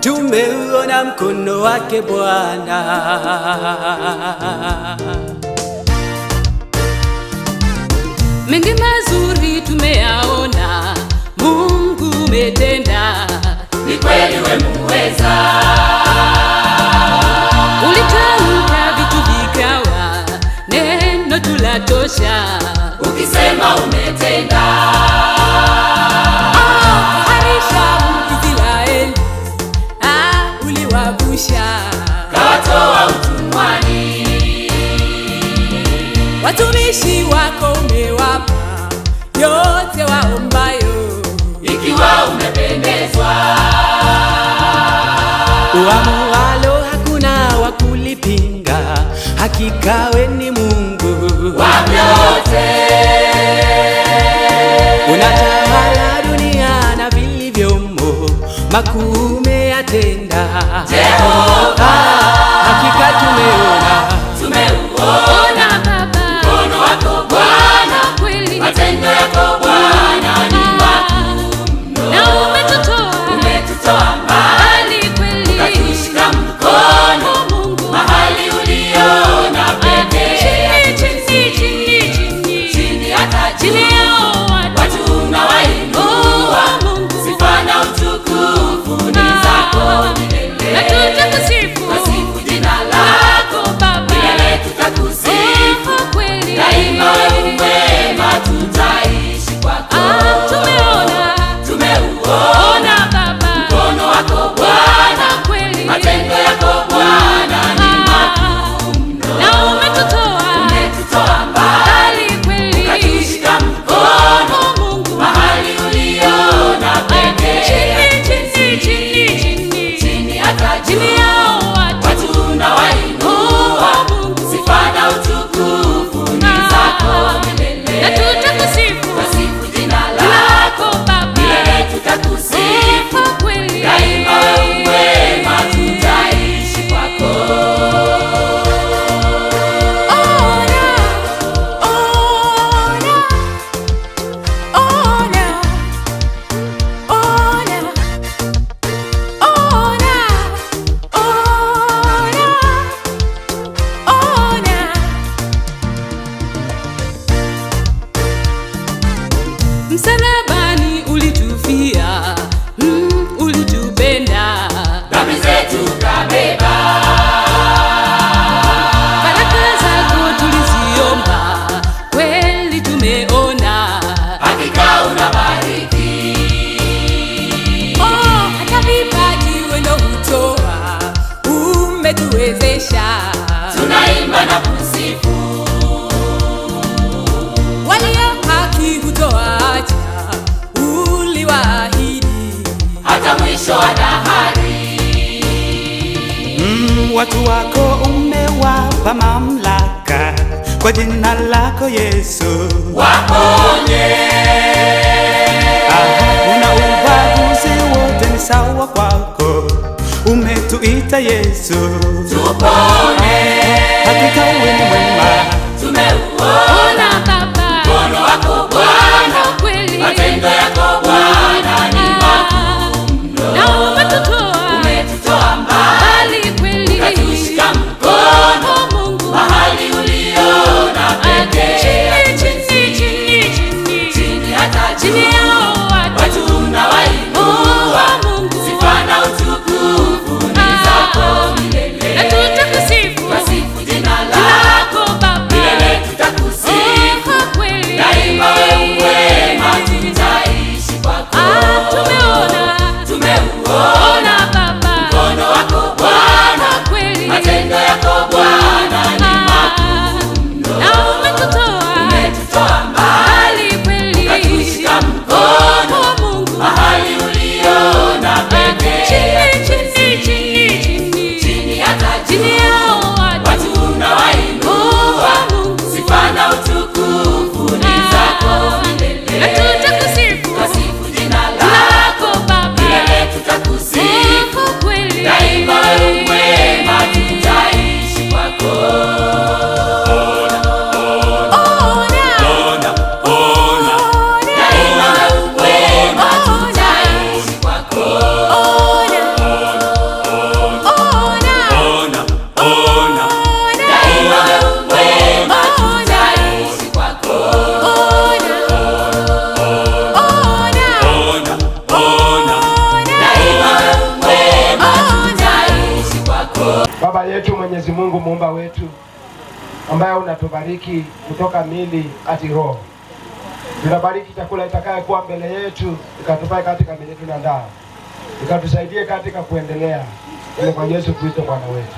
Tumeuona mkono wake Bwana, mengi mazuri tumeyaona, Mungu umetenda, ni kweli wewe muweza. Ulitamka vitu vikawa, neno tulatosha, ukisema umetenda. Harisha Israeli, uliwavusha, kawatoa utumwani. Watumishi wako umewapa yote waombayo, ikiwa umependezwa. Uamualo hakuna wa kulipinga, hakika wewe ni Mungu wa vyote. Unatawala dunia na vilivyomo, makuu umeyatenda Jehova. Hakika tumeuona Baba mkono wako Bwana, kweli, matendo yako Bwana ni makuu mno. na umetutoa mbali kweli, ukatushika mkono Mungu mahali uliona pekee. chini hata chini yao watu unawainua, sifa na utukufu ni zako milele. na tutakusifu Tasifu jina lako Baba, milele, tutakusifu kweli, daima. Wewe mwema, tutaishi kwako. Tumeuona Baba mkono wako Bwana, kweli, matendo yako Bwana ni makuu mno. na umetutoa mbali kweli, ukatushika mkono Mungu mahali uliona pekee. Chini hata juu watu unawainua, sifa na utukufu ni zako milele. na tutakusifu Tasifu jina lako milele, tutakusifu kweli, daima. Wewe mwema, tutaishi kwako. Msalabani ulitufia, ulitupenda, Dhambi zetu kabeba, baraka zako tuliziomba, kweli tumeona, hakika unabariki. hata vipaji wendo hutoa, umetuwezesha, Tunaimba na kusifu, walio haki hutoacha, uliwaahidi, hata mwisho wa dahari. Watu wako umewapa mamlaka, kwa jina lako Yesu Waponye, una ubaguzi, wote ni sawa kwako, umetuita Yesu, tupone. hakika wewe ni mwema. Tumeuona Baba mkono wako Bwana, kweli, matendo yako Bwana ni makuu mno. na umetutoa mbali kweli, ukatushika mkono Mungu mahali uliona pekee. chini hata chini yao watu unawainua, sifa na utukufu ni zako milele. na tutakusifu Tasifu jina lako Baba, milele, tutakusifu Mwenyezi Mungu muumba wetu ambaye unatubariki kutoka mili hadi roho. Tunabariki chakula itakayokuwa mbele yetu, ikatupae katika mili yetu na ndani, ikatusaidie katika kuendelea ili kwa Yesu Kristo Bwana wetu.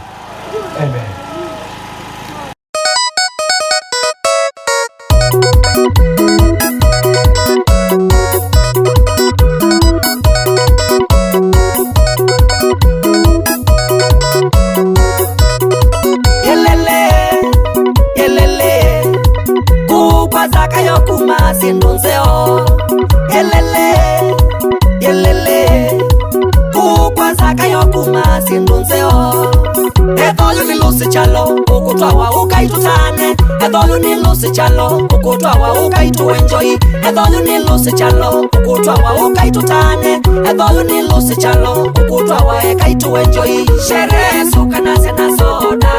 Amen. Sindonzeo yelele kukwaza kayo kuma sindonzeo edolu ni lusi chalo ukutwawa ukaitutane edolu ni lusi chalo ukutwawa ukaitu enjoy edolu ni lusi chalo ukutwawa ukaitutane edolu ni lusi chalo ukutwawa ekaitu enjoy sherehe suka na soda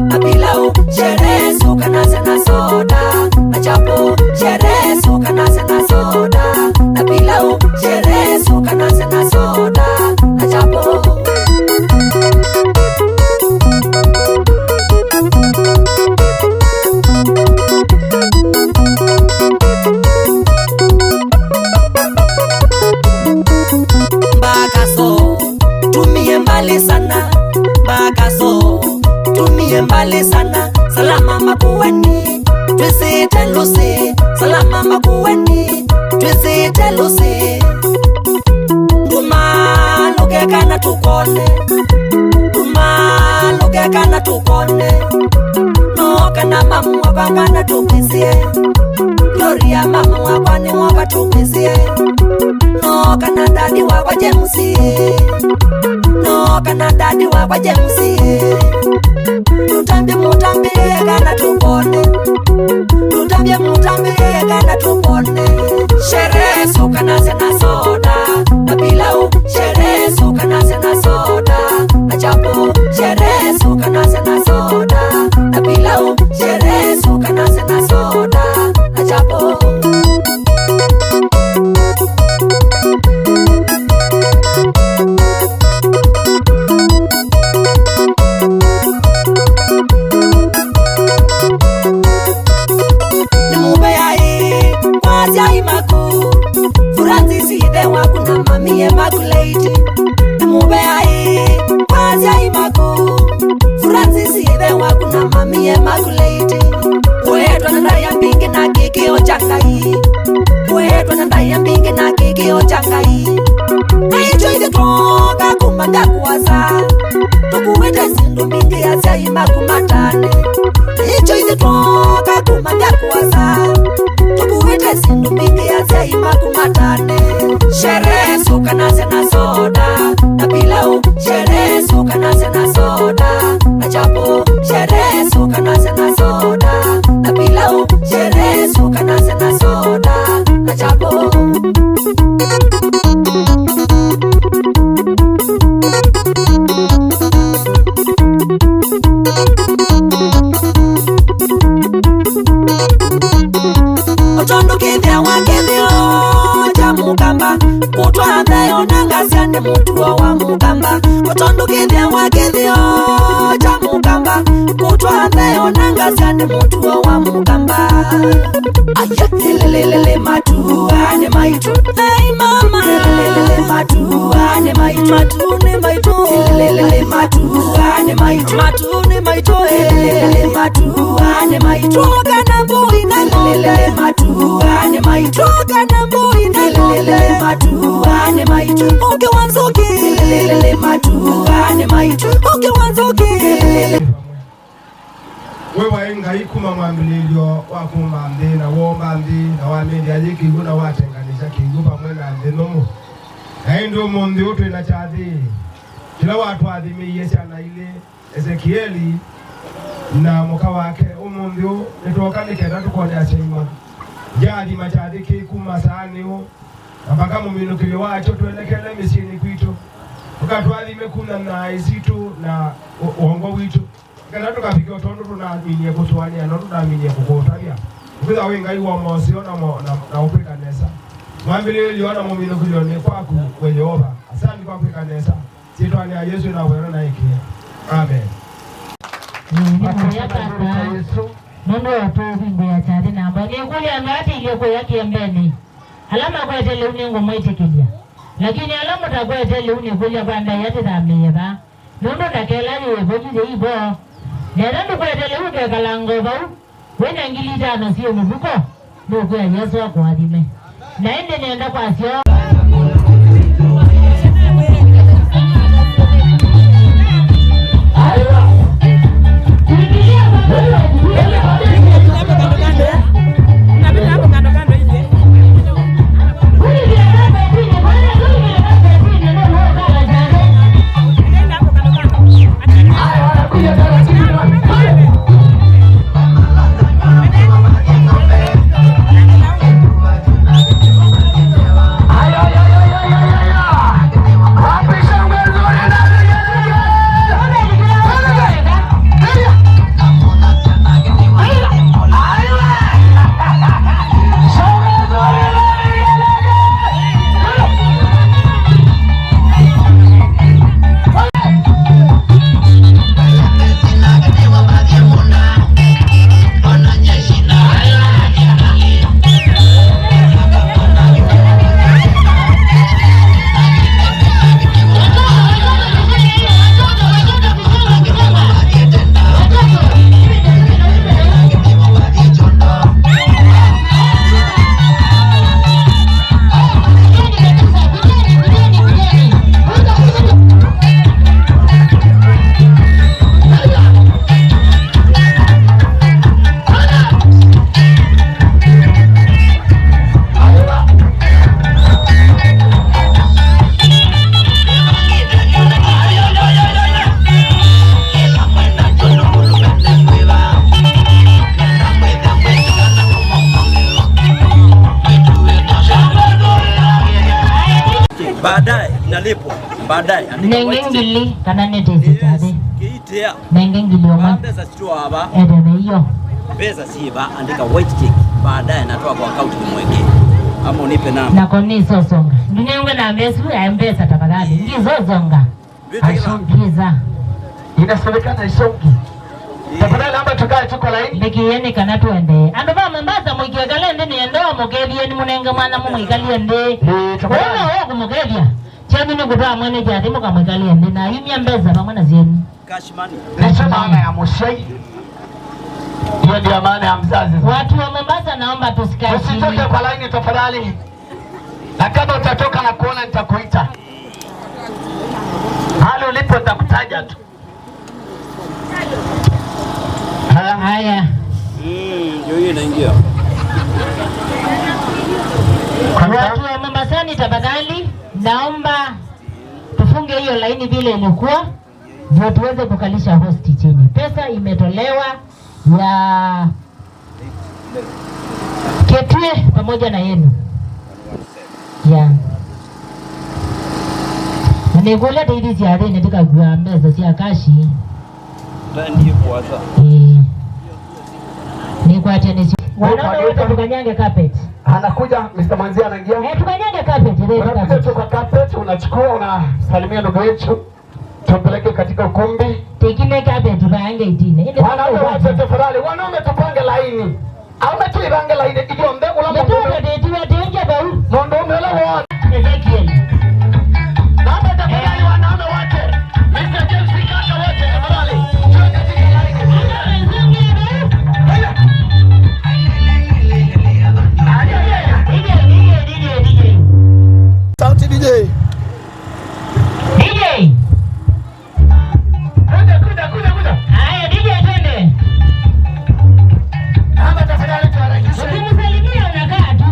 na pilau sherehe suka na soda na chapo sherehe suka na soda na pilau sherehe suka na soda na chapo bakaso tumie mbali sana salama makuweni twisite lusi salama makuweni twisite lusi ndumalugekana tukone nokana mamu wabangana tukwisie gloria mamu wabani wabatukwisie nokana dadi wabajemsie nokana dadi wabajemsie tutambie mutambie kana tukone tutambie mutambie kana tukone sherehe suka na soda na pilau sherehe suka na soda na chapo sherehe suka na soda na pilau sherehe suka na soda na chapo Immaculate Mubeai Kwazia Imaku Francis Ibe wakuna mami Immaculate Wetu anandaya mbingi na kiki ochangai Wetu anandaya mbingi na kiki ochangai Aicho ide toka kumanga kuwasa Tukuwete zindu mbingi ya zia Imaku matane Aicho ide toka kumanga kuwasa Tukuwete zindu mbingi ya zia Imaku matane sherehe suka na soda na pilau sherehe suka na soda na chapo sherehe suka na soda na pilau sherehe suka na soda na chapo otondo kivya wakevyo mukamba kutwa ndayo nangasiane mutuo wa mukamba otondo kithia wakithio cha mukamba kutwa ndayo nangasiane mutuo wa mukamba aya lelelele matua ne maitu hey mama lelelele matua ne maitu matune maitu lelelele matua ne maitu matune maitu lelelele matua ne maitu kana boy na lelelele matua ne maitu kana boy na lelelele matua ne maitu oke wanzoke lelelele matua ne maitu oke wanzoke wewe ngai kuma mwambilio wakuma mbe na womba mbe na wamende ajiki guna watenganisha kingu pamwe na mbe nomo ndio monde oto ina chadhi kila watu adhimi yesana ile Ezekieli na muka wake umundu nitokane kenda tukone asema jadi machadhi kuma sanio mpaka muminukile wacho tuelekele misini kwito ukatwadhime kuna na izitu na uongo witu kana tukafika utondo tunaaminie kutwania no tunaaminie kukotalia ukitha wenga iwa mosio na upeka nesa mwambile liona mumino kulione kwaku Yehova asante kwa upeka nesa sitwani ya Yesu na wera na ikia amen. Ni ya kaka. Nondo watu vingo ya chari na mbani kuli amati iliyoko yake mbeni. Alama kwa tele uningo mwaitikilia. Lakini alama takwa tele unikuli banda yate tameba. Nondo takelani wevoji ibo. Nerandu kwa tele uke kalango bau. Wena ngilita na siyo mbuko. Noko ya Yesu wako adime. Naende nienda kwa sio. Baadaye nalipwa. Baadaye nengengili kana netezi tade. Kiitea. Nengengili oma. Pesa sio hapa. Edeme hiyo. Pesa si hapa, andika white check. Baadaye natoa kwa account nimwekee. Ama unipe namba. Na koni sosonga. Ndinengwe na mesu ya mpesa tafadhali. Ngizozonga. Aisongiza. Inasemekana isongi. Tafadhali namba tukae tuko laini. Bekiyeni kana tuende. Ando ba Mombasa mwikekale ndini endo mukebie ni munenge mwana mwikalie ndi. Wona wako mukebia. Chami ni kutoa manager ati mukamwikalie ndi na yumia mbeza pamoja na zenu. Cash money. Nasema maana ya Mushai. Hiyo ndio maana ya mzazi. Watu wa Mombasa naomba tusikae chini. Usitoke kwa laini tafadhali. Na kama utatoka na kuona nitakuita. Hali ulipo nitakutaja tu. Haya. Ndio hiyo inaingia. Watu wa Mombasani tafadhali naomba tufunge hiyo laini vile ilikuwa ndio tuweze kukalisha hosti chini. Pesa imetolewa ya Ketue pamoja na yenu. Yeah. Nikule hivi ziada nataka kuambia si akashi. Ndio kwanza. Ni kwa tenisi. Wanaona tukanyange carpet. Anakuja Mr. Manzia anaingia. Tukanyange carpet. Unakuja tu kwa carpet, unachukua unasalimia ndugu yetu. Tumpeleke katika ukumbi. Tekime carpet tukaange itine. Wanaume wote tafadhali, wanaume tupange laini. Au tuipange laini ikiwa mbegu la Mungu. Ndio ndio ndio bau. Ndio mbele wao. Ezekiel. Naomba tafadhali wanaume wote. Mr. James Kaka wote tafadhali. Sauti DJ. DJ. Kuja. Haya DJ twende. Hapa tafadhali tuharakishe. Ukimsalimia unakaa tu.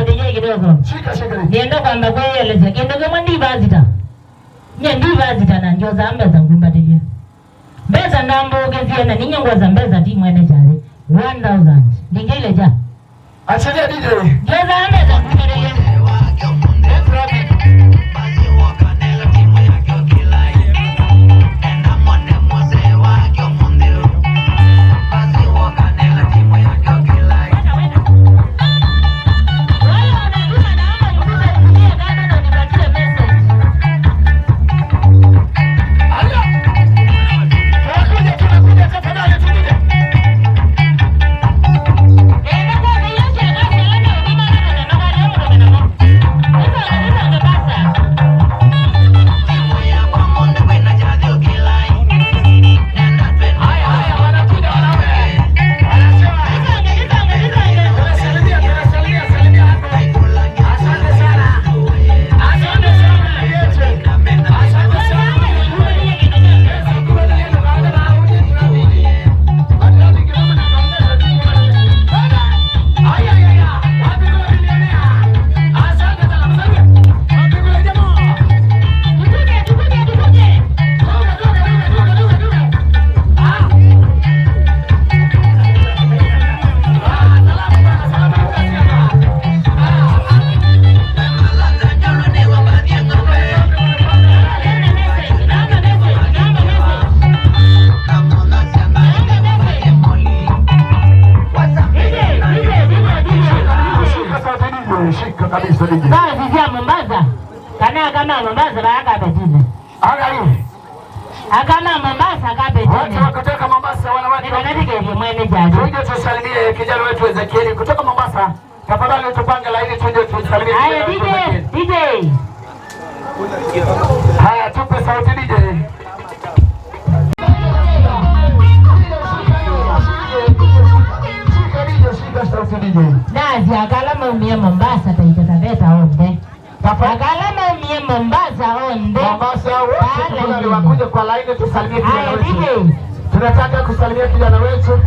DJ kidogo. Shika. Nienda kwamba kwa yeye leza kendo kama ndiba zita. Ndiba zita na ndio za mbeza ngumbatilia. Mbeza ndambo kezia na ninyongwa za mbeza ti mwene chale 1000 ndingile ja Achilia DJ. Mbeza mbeza ngumbatilia. Wala unatuma naomba mtume kutumia kana na nipatie message. sisi Mombasa. Kama Mombasa baaka betine. Angalia. Akama Mombasa kabetine. Watu kutoka Mombasa wanawake. Ndio mwene jaji. Tuje tusalimie kijana wetu Ezekiel kutoka Mombasa. Tafadhali tupange laini tuje tusalimie. Haya DJ. Haya tupe sauti DJ. Nazi akalama umie Mombasa taitaveta onde. Akalama umie Mombasa onde. Mombasa wote wakuja kwa laini tusalimie kijana wetu. DJ. Tunataka kusalimia kijana wetu.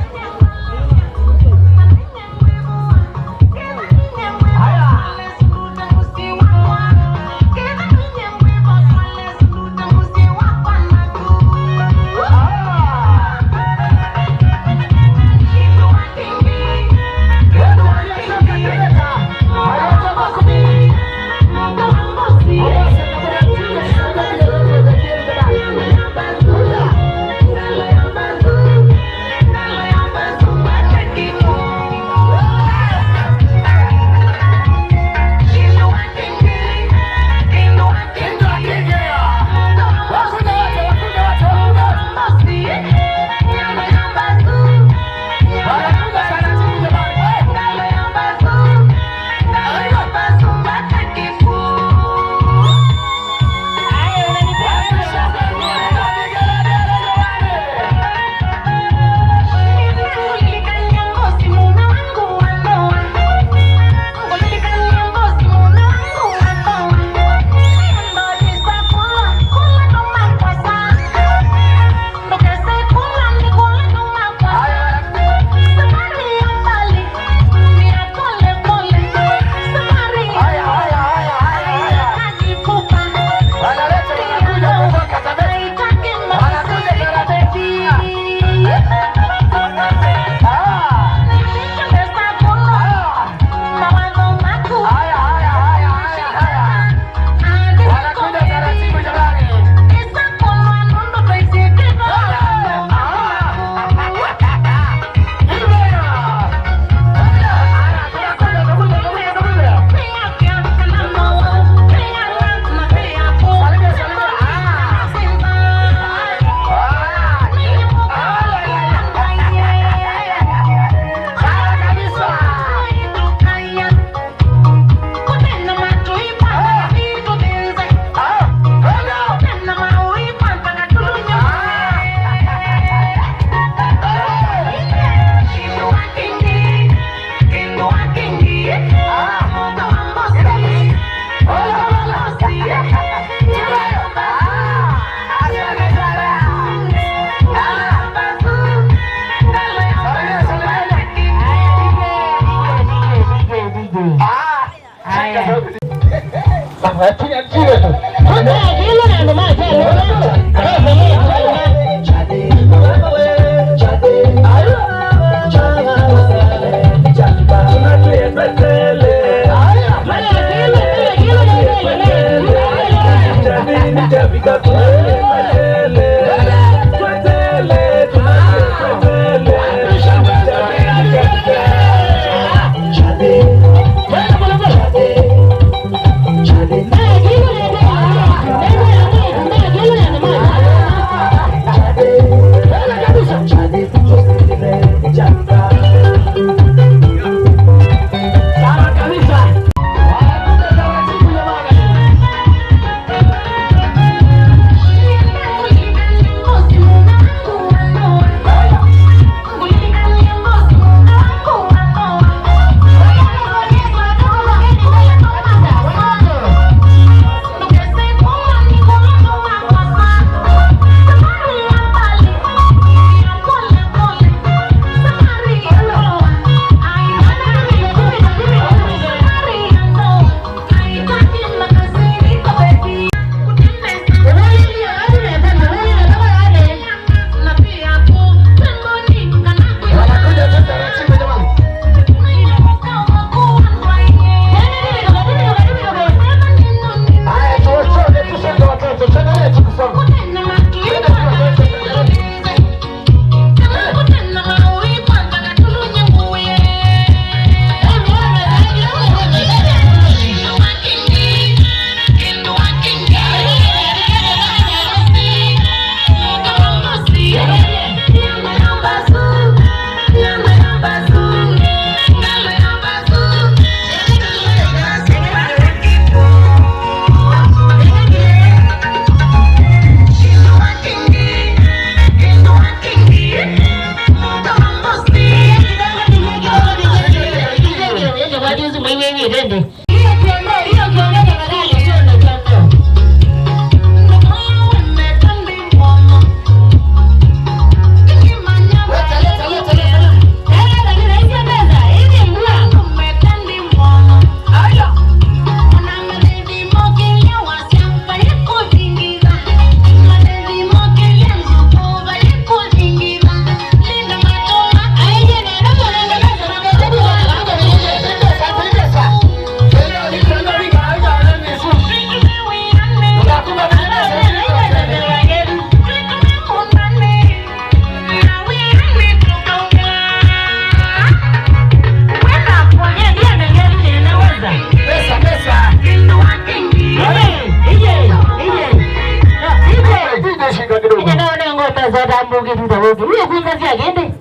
meza dambuke tutawoke. Wewe kunza sia gende.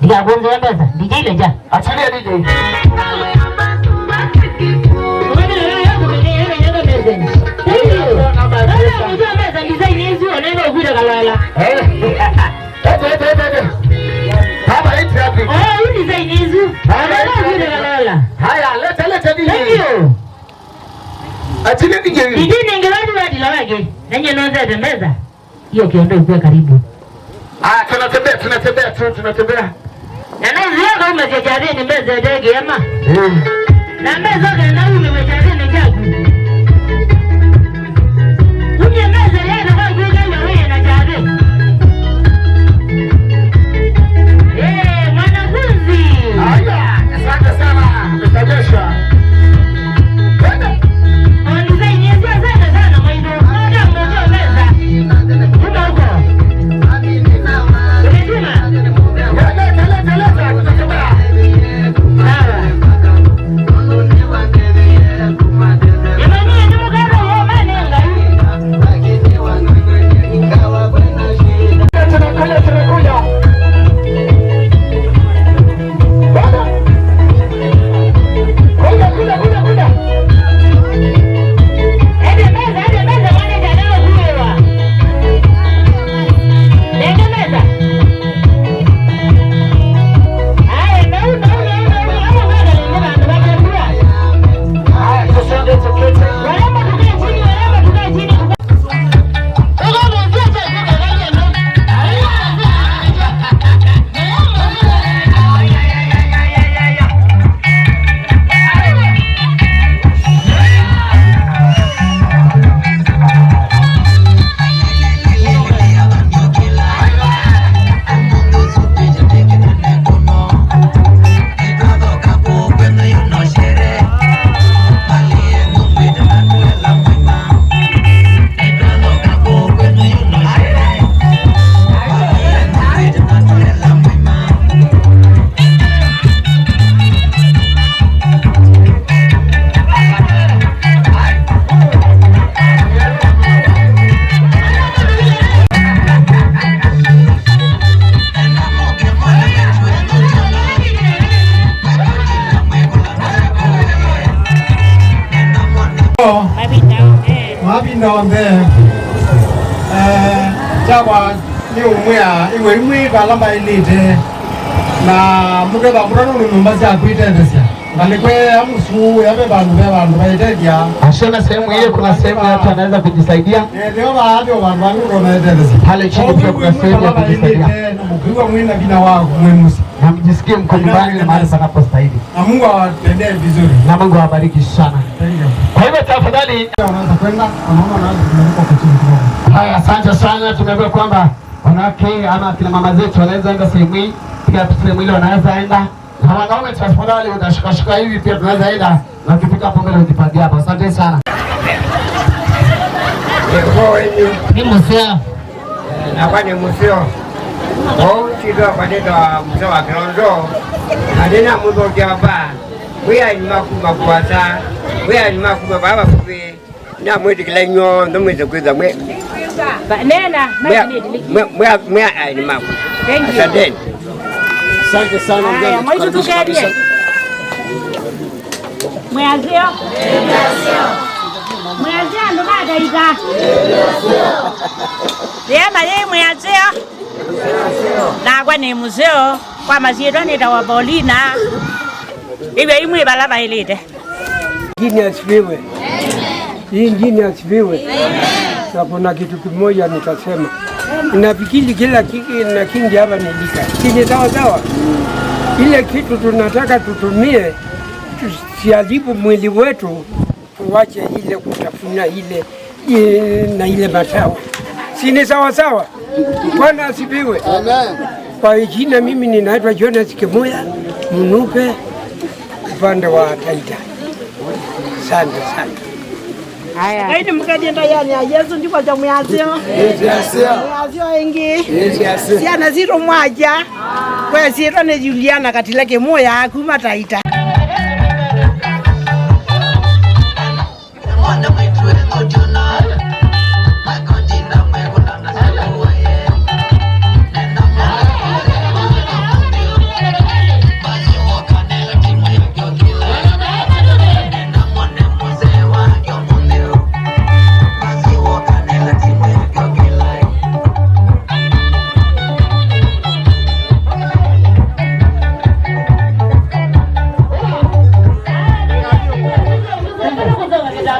Diga kunza meza. DJ leja. Achilia DJ. Haya, leta DJ. Achilia DJ. DJ ningeradi wadi la wake. Nanye nonza tembeza. Hiyo kiondo ikuwe karibu. Tunatembea. Na nazi yako umejajari ni mbeze dege ama. Na mbeze kana umejajari ni jagu. Unye mbeze leo kwa kuga wewe na jari. Mwanafunzi. Haya, asante sana. Mtajesha. Mabindaonde chakwa ni umwea iwe imwe balamba ilite na muke bakurano numba za kuitendesia ngalikwe amusu yabe bandu baitedia ashona sehemu ile kuna sehemu watu anaweza kujisaidia leo baadhi bandu wanaitendesia pale chini pia kuna sehemu ya kujisaidia na mkiwa mwina bina wao mwemusi na mjisikie mko nyumbani na mahali panapostahili na Mungu awatendee vizuri na Mungu awabariki sana. Kwa hivyo tafadhali unaweza kwenda unaona unaweza kuliko kichini kidogo. Haya, asante sana. Tumeambiwa kwamba wanawake ama kina mama zetu wanaweza enda sehemu hii, pia sehemu ile wanaweza enda, na wanaume tafadhali utashikashika hivi pia tunaweza enda, na ukifika hapo mbele ujipangie hapo. Asante sana. Ni museo. Na kwa ni museo. Chido kwa nito museo wa Kilondo. Adena mudo jaba. Weya ni makuwasa. Weya ni makuwa baba kupe. Na mwezi kilenyo ndo mwezi kuiza mwe. Nena, mwe ni maku. Thank you. Asante sana mgeni. Mwisho tukaje. Mwazio? Mwazio ndo baada iza. Yema yeye mwazio. Na kwa ni museo kwa maziro ni dawa Bolina. Iwe imwe balaba ilite. Jini asifiwe. Hii jini asifiwe. Na kuna kitu kimoja nitasema. Nafikiri kila kiki na kingi hapa nilika. Kini sawa. Ile kitu tunataka tutumie tusiadhibu mwili wetu, tuwache ile kutafuna ile na ile matawa. Sini sawa. Bwana asifiwe. Amen. Kwa jina mimi ninaitwa Jonas Kimuya Munupe upande wa Taita. Asante sana. Haya. Haini mkadienda yani Yesu ndipo cha mwazio. Mwazio wengi. Siana ziro mwaja. Kwa ziro ne Juliana katila Kimuya kuma Taita.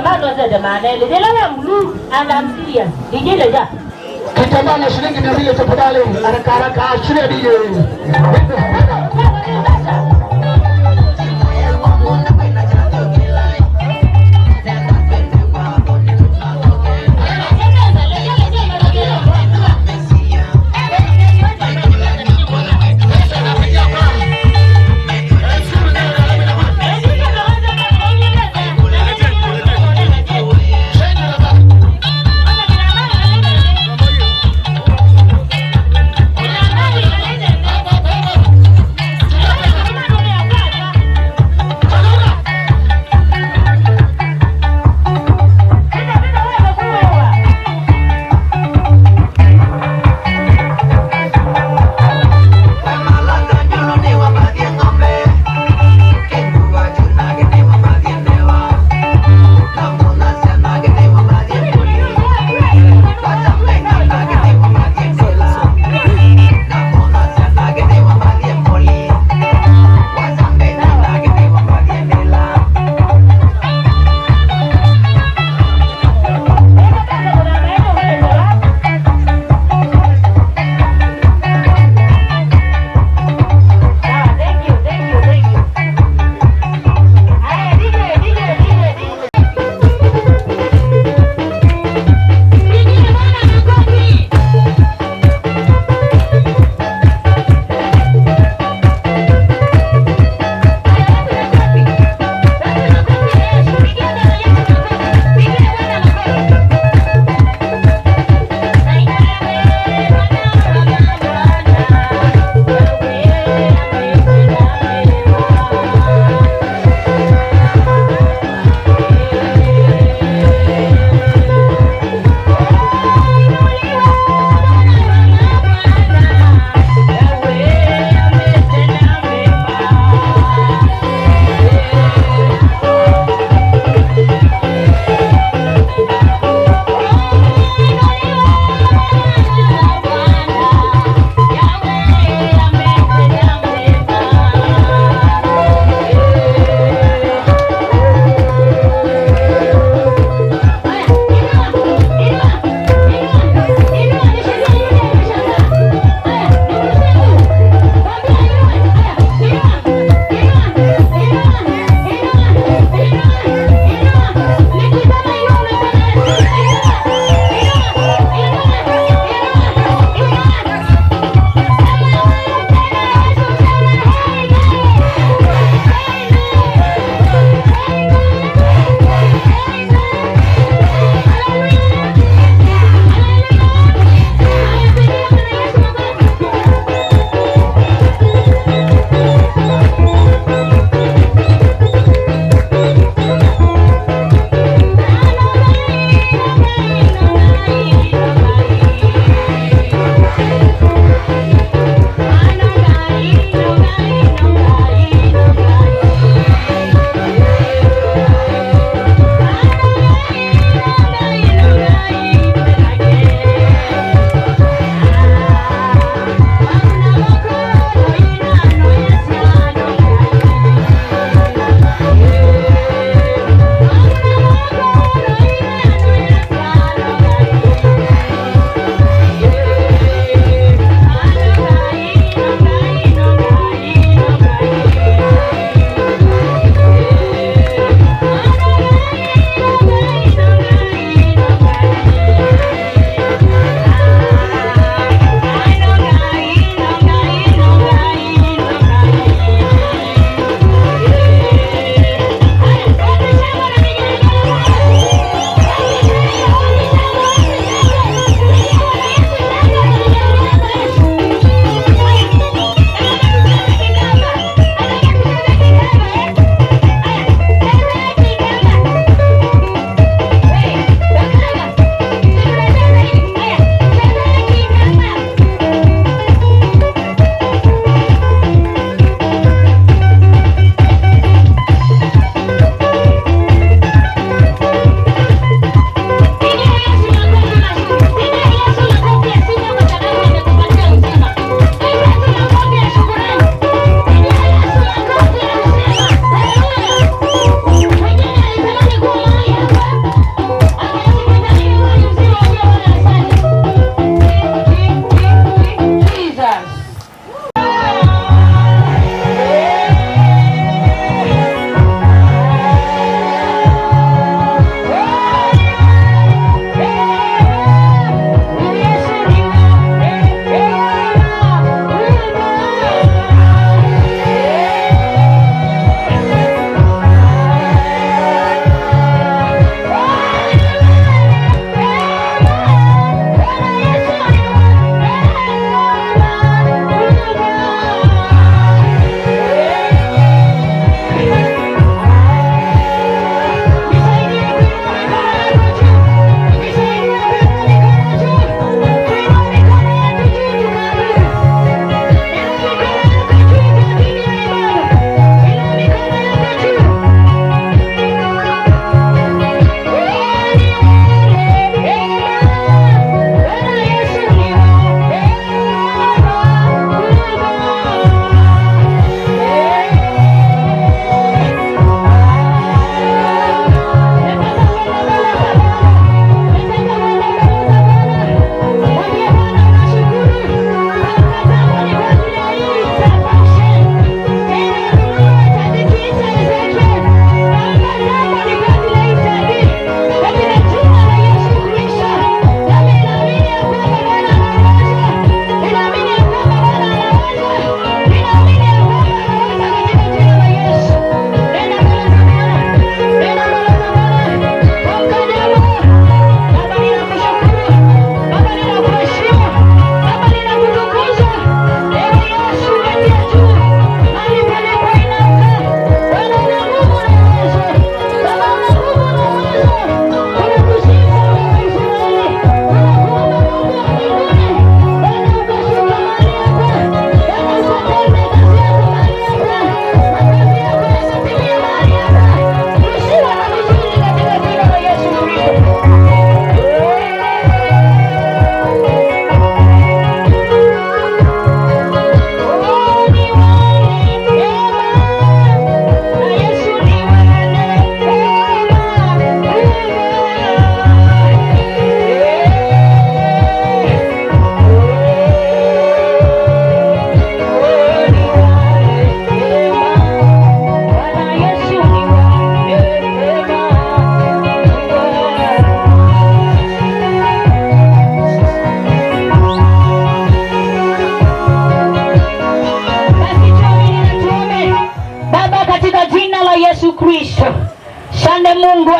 mano zede manele. Dela ya mlu and I'm serious. Dijile ja. Kitambaa na shilingi 200 tafadhali. Haraka haraka shule DJ.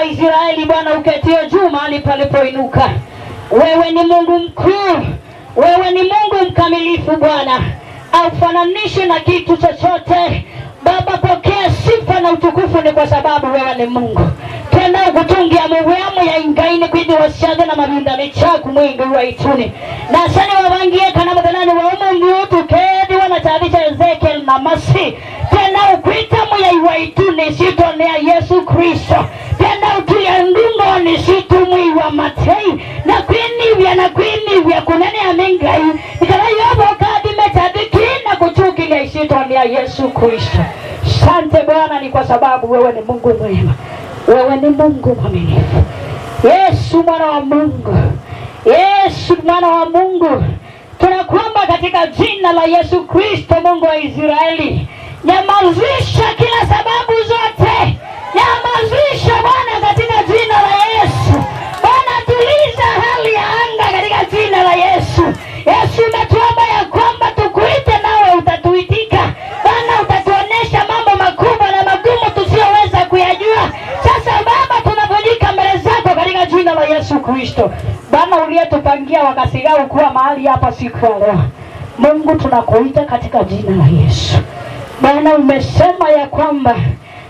wa Israeli, Bwana uketio juu mahali palipoinuka. Wewe ni Mungu mkuu, wewe ni Mungu mkamilifu Bwana, haufananishwi na kitu chochote. Baba, pokea sifa na utukufu, ni kwa sababu wewe ni Mungu. Tena ukutungia muwemu ya ingaini kwidi wasiade na mabinda michaku mwingi wa ituni. Na sani wawangie kana mtanani wa umungu tukedi wanatadisha Ezekiel na Masi. Tena ukuita muya iwa ituni sito nea Yesu Kristo. Tena utuya ndungo ni situ mui wa Matei. Na kwini vya kunene amingai. Nikala yobo kadi metadiki na kuchuki na isito nea Yesu Kristo. Sante Bwana, ni kwa sababu wewe ni Mungu mwema. Wewe ni Mungu mwaminifu. Yesu mwana wa Mungu, Yesu mwana wa Mungu, tunakuomba katika jina la Yesu Kristo, Mungu wa Israeli, nyamazisha kila sababu zote, nyamazisha Bwana katika jina la Yesu. Bwana, tuliza hali ya anga katika jina la Yesu. Yesu, umetuomba ya kwamba tukuite nawe utatuitika. Bwana, utatuonesha mambo makubwa na magumu tusiyoweza kuyajua. Sasa Baba, tunapojika mbele zako katika jina la Yesu Kristo. Bwana, uliyetupangia wakasigau kuwa mahali hapa siku ya leo, Mungu tunakuita katika jina la Yesu. Bwana, umesema ya kwamba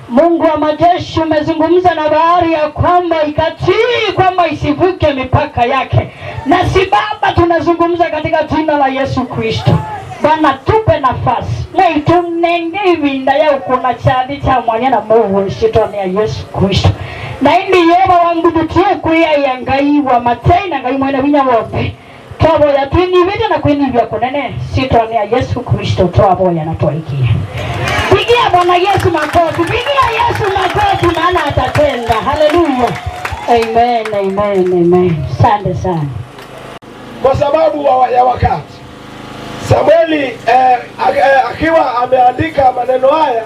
Mungu wa majeshi umezungumza na bahari ya kwamba ikatii kwamba isivuke mipaka yake. Na si Baba, tunazungumza katika jina la Yesu Kristo. Bwana, tupe nafasi. Na itumnenge vinda ya ukuna chadi cha mwanya na Mungu shitoni ya Yesu Kristo. Na indi yeba wangu dutie kuya ya ngai wa Matei na ngai mwena vinya wote. Tuwabo ya tuini vita na kuini vya kunene shitoni ya Yesu Kristo. Tuwabo ya natuaikia. Pigia Bwana Yesu makofi. Pigia Yesu makofi, maana atatenda. Haleluya. Amen, amen, amen. Asante sana. Kwa sababu ya wakati, Samueli akiwa ameandika maneno haya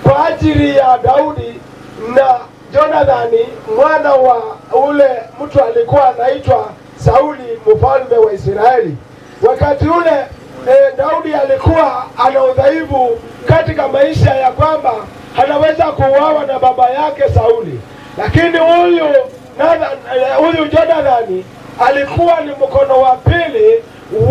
kwa ajili ya Daudi na Jonathani mwana wa ule mtu alikuwa anaitwa Sauli, mfalme wa Israeli. Wakati ule Daudi alikuwa ana udhaifu katika maisha ya kwamba anaweza kuuawa na baba yake Sauli. Lakini huyu Jonathani alikuwa ni mkono wa pili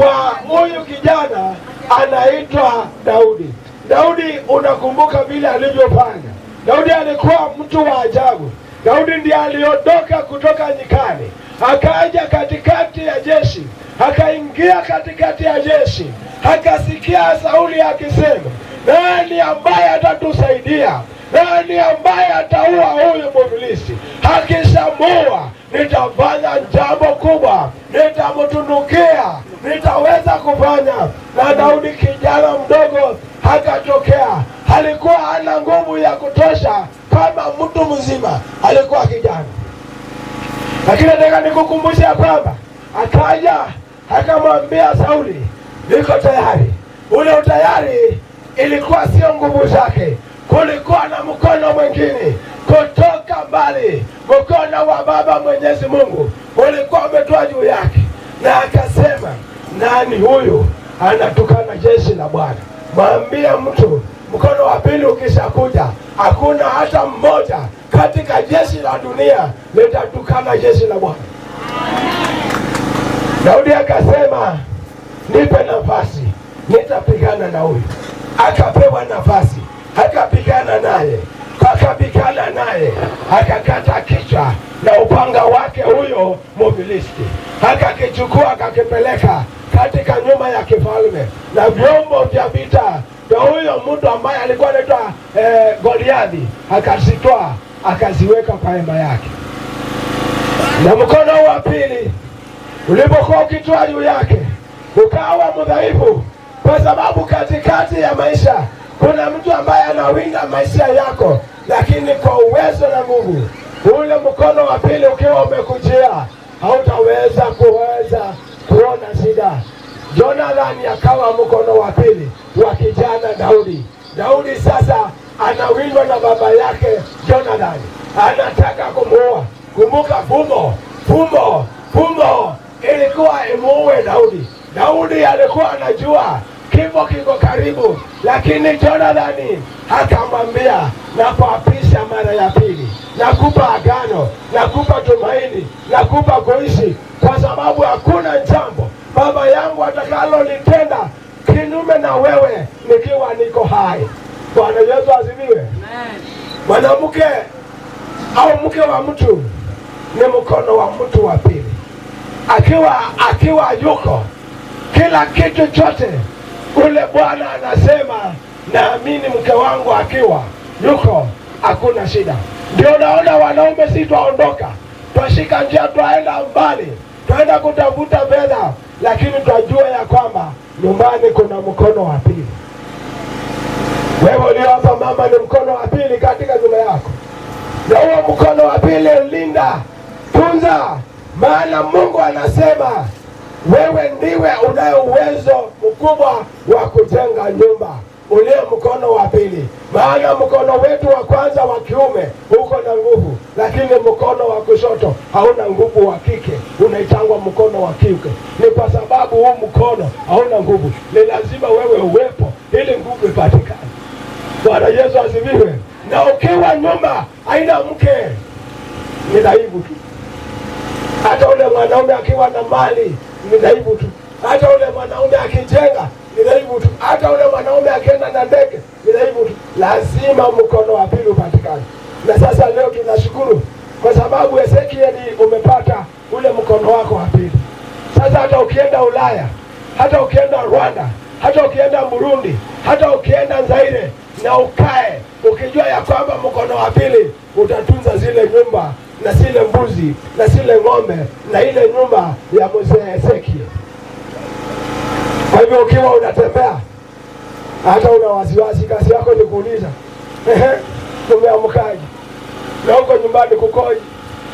wa huyu kijana anaitwa Daudi. Daudi, unakumbuka vile alivyofanya. Daudi alikuwa mtu wa ajabu. Daudi ndiye aliondoka kutoka nyikani, akaja katikati ya jeshi, akaingia katikati ya jeshi, akasikia Sauli akisema, nani ambaye atatusaidia? Nani ambaye ataua huyu Mfilisti? Akishamua, nitafanya jambo kubwa, nitamtunukia, nitaweza kufanya. Na Daudi kijana mdogo akatokea. Alikuwa hana nguvu ya kutosha kama mtu mzima, alikuwa kijana. Lakini nataka nikukumbusha kwamba akaja akamwambia Sauli, niko tayari. Ule utayari ilikuwa sio nguvu zake, kulikuwa na mkono mwingine kutoka mbali, mkono wa Baba Mwenyezi Mungu ulikuwa umetoa juu yake. Na akasema, nani huyu anatukana jeshi la Bwana? Mwambie mtu, mkono wa pili ukishakuja, hakuna hata mmoja katika jeshi la dunia litatukana jeshi la Bwana. Daudi akasema, nipe nafasi, nitapigana na huyu. Akapewa nafasi, akapigana naye, akakata kichwa na upanga wake huyo Mfilisti. Akakichukua akakipeleka katika nyumba ya kifalme, na vyombo vya vita vya huyo mtu ambaye alikuwa anaitwa Goliathi akazitoa akaziweka kwa hema yake. Na mkono wa pili ulipokuwa ukitoa juu yake, ukawa mdhaifu, kwa sababu katikati ya maisha kuna mtu ambaye anawinda maisha yako, lakini kwa uwezo na nguvu. Ule mkono wa pili ukiwa umekujia, hautaweza kuona shida. Jonathani akawa mkono wa pili wa kijana Daudi. Daudi sasa anawindwa na baba yake Jonathani, anataka kumuua. Kumbuka fumbo ilikuwa imuue Daudi. Daudi alikuwa anajua kifo kiko karibu, lakini Jonathani akamwambia na kuapisha mara ya pili, nakupa agano, nakupa tumaini, nakupa kuishi, kwa sababu hakuna jambo baba yangu atakalolitenda kinyume na wewe nikiwa niko hai. Bwana Yesu asifiwe. Mwanamke au mke wa mtu ni mkono wa mtu wa pili. Akiwa yuko kila kitu chote, ule Bwana anasema naamini mke wangu akiwa yuko hakuna shida. Ndio naona wanaume si twaondoka, twashika njia, twaenda mbali, twaenda kutafuta fedha, lakini twajua ya kwamba nyumbani kuna mkono wa pili. Wewe ulio hapa mama ni mkono wa pili katika nyumba yako, na huo mkono wa pili linda, tunza, maana Mungu anasema wewe ndiwe unayo uwezo mkubwa wa kujenga nyumba. Ule mkono wa pili, maana mkono wetu wa kwanza wa kiume uko na nguvu, lakini mkono wa kushoto hauna nguvu, wa kike unaitangwa mkono wa kike. Ni kwa sababu huu mkono hauna nguvu, ni lazima wewe uwepo ili nguvu ipatikane. Bwana Yesu asifiwe. Na ukiwa nyumba haina mke ni dhaifu tu. Hata ule mwanaume akiwa na mali ni dhaifu tu. Hata ule mwanaume akijenga ni dhaifu tu. Hata ule mwanaume akienda na ndege ni dhaifu tu. Lazima mkono wa pili upatikane. Na sasa leo tunashukuru kwa sababu Ezekieli umepata ule mkono wako wa pili. Sasa hata ukienda Ulaya, hata ukienda Rwanda, hata ukienda Burundi, hata ukienda Zaire, na ukae ukijua ya kwamba mkono wa pili utatunza zile nyumba na zile mbuzi na zile ng'ombe na ile nyumba ya mzee Ezekiel. Kwa hivyo ukiwa unatembea hata una wasiwasi, kazi yako ni kuuliza umeamkaje na huko nyumbani kukoje,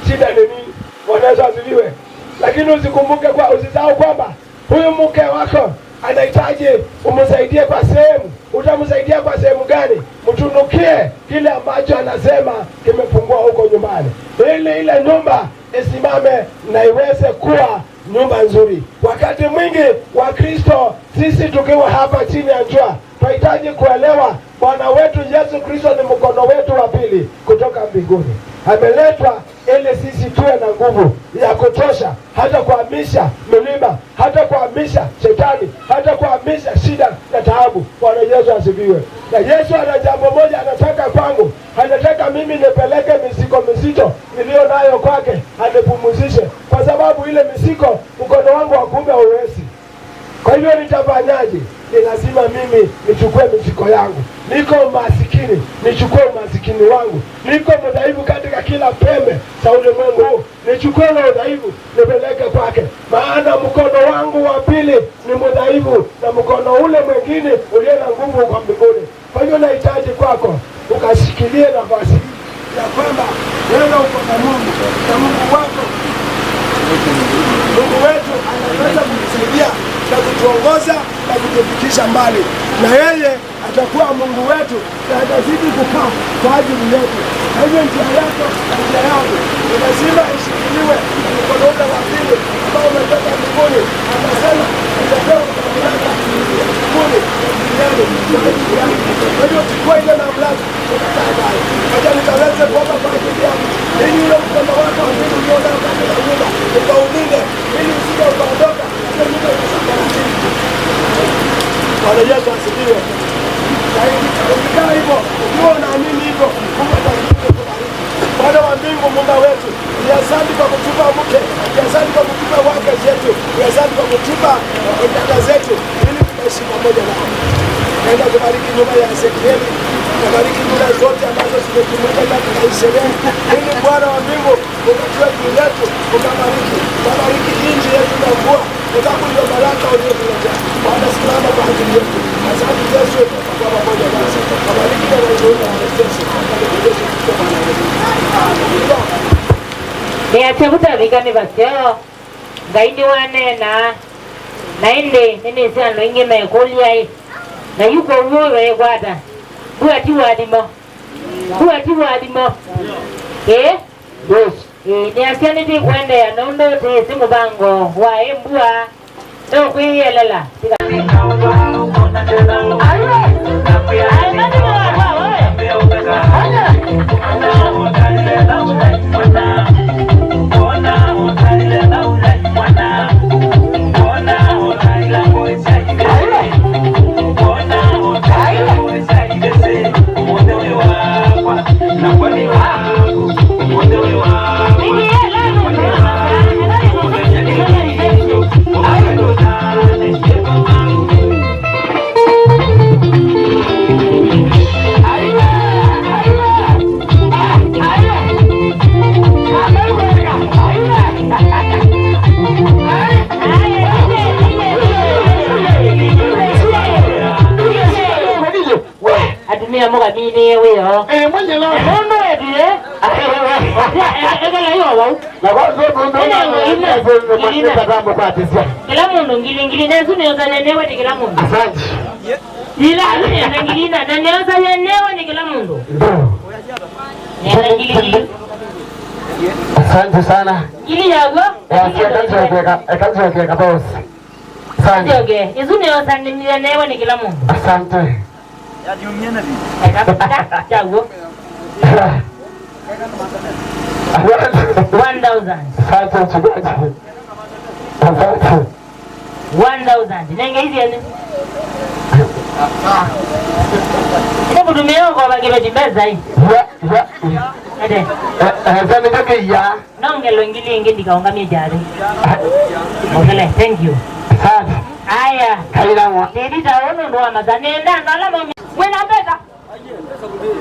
shida ni nini? Wanaweza asifiwe. Lakini usisahau kwamba huyu mke wako anahitaji umsaidie kwa sehemu. Utamsaidia kwa sehemu gani? Mtunukie kile ambacho anasema kimepungua huko nyumbani, ili ile nyumba isimame na iweze kuwa nyumba nzuri. Wakati mwingi wa Kristo sisi tukiwa hapa chini ya jua tunahitaji kuelewa Bwana wetu Yesu Kristo ni mkono wetu wa pili kutoka mbinguni. Ameletwa ili sisi tuwe na nguvu ya kutosha hata kuhamisha milima, hata kuhamisha shetani, hata kuhamisha shida na taabu. Bwana Yesu asifiwe. Na Yesu ana jambo moja anataka kwangu, anataka mimi nipeleke misiko mizito niliyo nayo kwake, anipumuzishe, kwa sababu ile misiko mkono wangu wa kuume hauwezi. Kwa hivyo nitafanyaje? Ni lazima mimi nichukue misiko yangu. Niko masikini, nichukue umasikini wangu. Niko mdhaifu katika kila pembe za ulimwengu huu, nichukue na udhaifu nipeleke kwake, maana mkono wangu wa pili ni mdhaifu na mkono ule mwingine ulio na nguvu kwa mbinguni. Kwa hivyo nahitaji kwako ukashikilie nafasi ya kwamba wewe uko na Mungu, na Mungu wako, Mungu wetu anaweza kutusaidia na kutuongoza na kutufikisha mbali, na yeye atakuwa Mungu wetu na atazidi kukaa kwa ajili yetu. Na hivyo njia yako na njia yangu ni lazima ishikiliwe mkono ule wa pili ambao umetoka mbinguni. Anasema utapewa mamlaka ya mbinguni na duniani kwa ajili yako. Kwa hivyo chukua ile mamlaka unakaa nayo. Acha nikaweze kuomba kwa ajili yako, ili ule mkono wako wa pili uliona katika nyumba ukaulinde, ili usije ukaondoka na nyumba ikasambaratika. Bwana Yesu asifiwe. Ukikaa hivyo, ukiwa unaamini hivyo, Mungu atazidi kukubariki. Bwana wa mbingu, Mungu wetu, ni asante kwa kutupa mke, ni asante kwa kutupa wake zetu, ni asante kwa kutupa dada zetu, ili tukaishi pamoja nao. Naenda kubariki nyumba ya Ezekieli, kubariki nyumba zote ambazo zimetumika katika hii sherehe, ili Bwana wa mbingu ukatue juu yetu, ukabariki nchi yetu na mvua, sababu ndio baraka uliyotuletea. Bwana, simama kwa ajili yetu. Asante Yesu kwa pamoja nasi. Kubariki na wewe na Yesu. Ni achabuta vigani baseo gaini wanena na inde nini sana ingi mekulia na yuko uwe gwada kuati wadimo yes ni asiani di kwende ya nondo te simu bango wa embua no kuyelela Ay, ya moga mini wewe. Mwenye lo. Mundu edie. Ega la yo wao. Na wazo ndo kila mundu ngili nezu neza nenewe ni kila mundu. Asante. Ila neza ngilina na neza nenewe ni kila mundu. Neza ngili. Asante sana. Ili yago. Kazi ya boss. Asante. Okay. Izu neza nenewe ni kila mundu. Asante. Ya diumyena bi. Yago. 1,000. Asante mchungaji. Asante. 1,000. Nenge hizi yani. Ina kudumia kwa bagebe tibeza hii. Ya. Ade. Asante kake ya. Nongelo ngili kaungamia jari. Okay, thank you. Asante. Aya. Kaila mwa. Dedi taono ndo amazanenda ndala mimi. Wena pesa.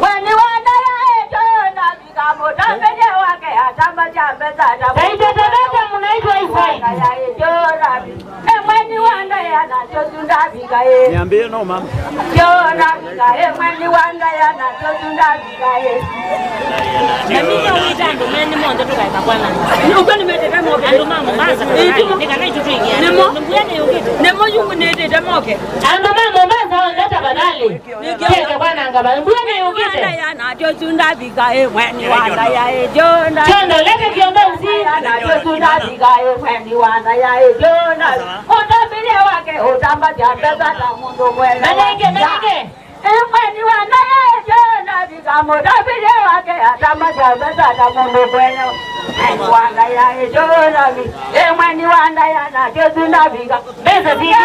Wani wanda ya eto na bigamo tambele wake atamba chambeza da. Saidi tabeta munaitwa Isai. Ya eto na bi. Wani wanda ya na totunda bigae. Niambie no mama. Jona bigae wani wanda ya na totunda bigae. Na mimi uitando mimi mondo tukaita kwana. Ukoni metete moke. Ando mama masa. Nika naitu tuingia. Nemo. Mbuyane yongete. Nemo yungu netete moke. Ando mama masa leta badali. Keke bwana ngaba. Mbuyane yongete. Ya na totunda bigae wani wanda ya Jona. Chondo lete kiongozi. Na totunda bigae wani wanda ya Jona. Ondabile wake otamba jambeza na mundu mwele. Nalenge. Wani wanda ya Jona bigamo dabile wake atamba jambeza na mundu mwele. Wani wanda ya Jona bi. Wani wanda ya na totunda biga. Beza bigi.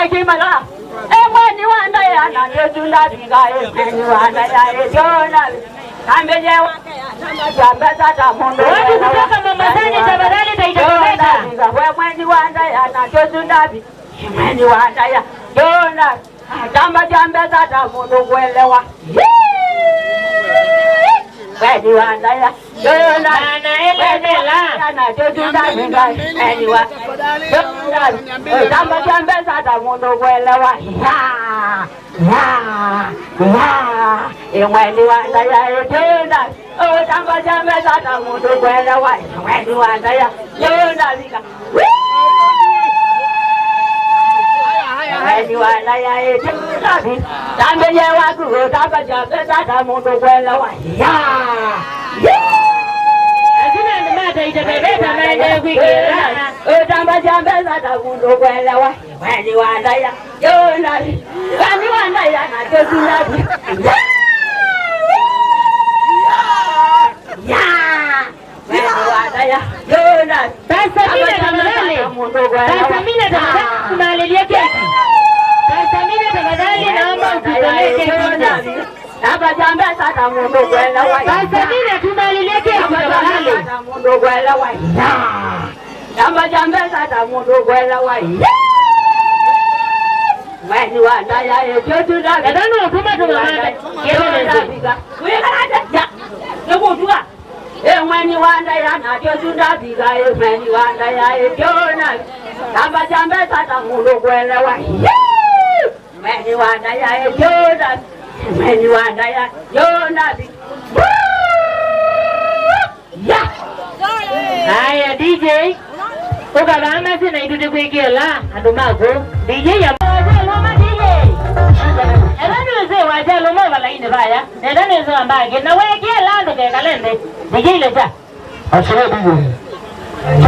Kimala. Wani wanda ya na totunda biga. Wani wanda ya Jona bi. Ambele wake atamba jambeza na mundu mwele. Watu kutoka mamazani tabadali taitapeta. Wani wanda ya na totunda biga. Wani wanda ya Jona atamba jambeza na mundu mwelewa. Wani wanda ya Jona anaelezela na totunda biga. Wani wanda atamba jambeza na mundu mwelewa. Wani wanda ya Jona atamba jambeza na mundu mwelewa. Wani wanda ya Jona biga. Wani wanda ya Jona biga. Tambele waku atamba jambeza na mundu mwelewa. Azina ndimata itapebeta maende kwikirana. Atamba jambeza na mundu mwelewa. Wani wanda ya Jona biga. Wani wanda ya na totunda biga. Pasa mine tafadhali kumalilia keki. Pasa mine tafadhali naomba ututolee keki. Hapa jambeza na mundu mwelewa. Pasa mine tumalilia keki tafadhali. Mundu mwelewa. Hapa jambeza na mundu mwelewa. Wani wanda ya totunda biga. Ndano kuma tumamanda. Totunda. Wikaraja. Nikutua. Wani wanda ya na totunda biga. Wani wanda ya Jona tamba jambeza na mundu mwelewa. Wani wanda ya Jona. Wani wanda ya Jona biga. Haya DJ ukabanga sina idude kwekela andumago DJ ya loma DJ elani weze waje loma balaine baya elani weze ambage na wekela ndo ke kalende DJ leta Asante DJ.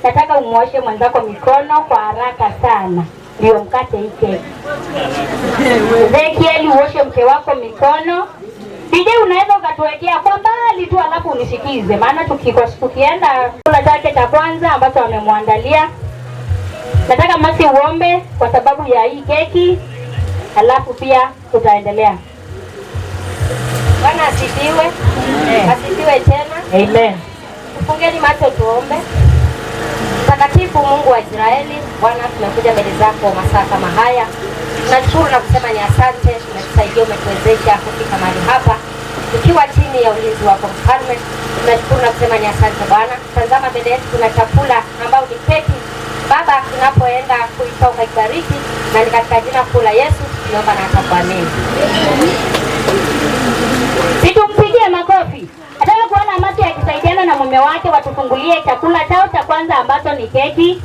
nataka umuoshe mwenzako mikono kwa haraka sana ndio mkate hii keki. Ezekiel, uoshe mke wako mikono. DJ, unaweza ukatuwekea kwa mbali tu alafu unisikize, maana tukienda kula chake cha kwanza ambacho wamemwandalia. Nataka Masi uombe kwa sababu ya hii keki, alafu pia tutaendelea. Bwana asifiwe. Asifiwe tena. Amen. Tufungeni macho tuombe. Mtakatifu Mungu wa Israeli, Bwana, tumekuja mbele zako masaa kama haya. Tunashukuru na kusema ni asante, umetusaidia, umetuwezesha kufika mahali hapa tukiwa chini ya ulinzi wako Mfalme. Tunashukuru na kusema ni asante Bwana. Tazama mbele yetu kuna chakula ambao ni keki. Baba, tunapoenda kuitoa ibariki, na ni katika jina kuu la Yesu tunaomba na kuamini. Situmpigie makofi. Nataka kuona Masi akisaidiana na mume wake watufungulie chakula chao cha kwanza ambacho ni keki.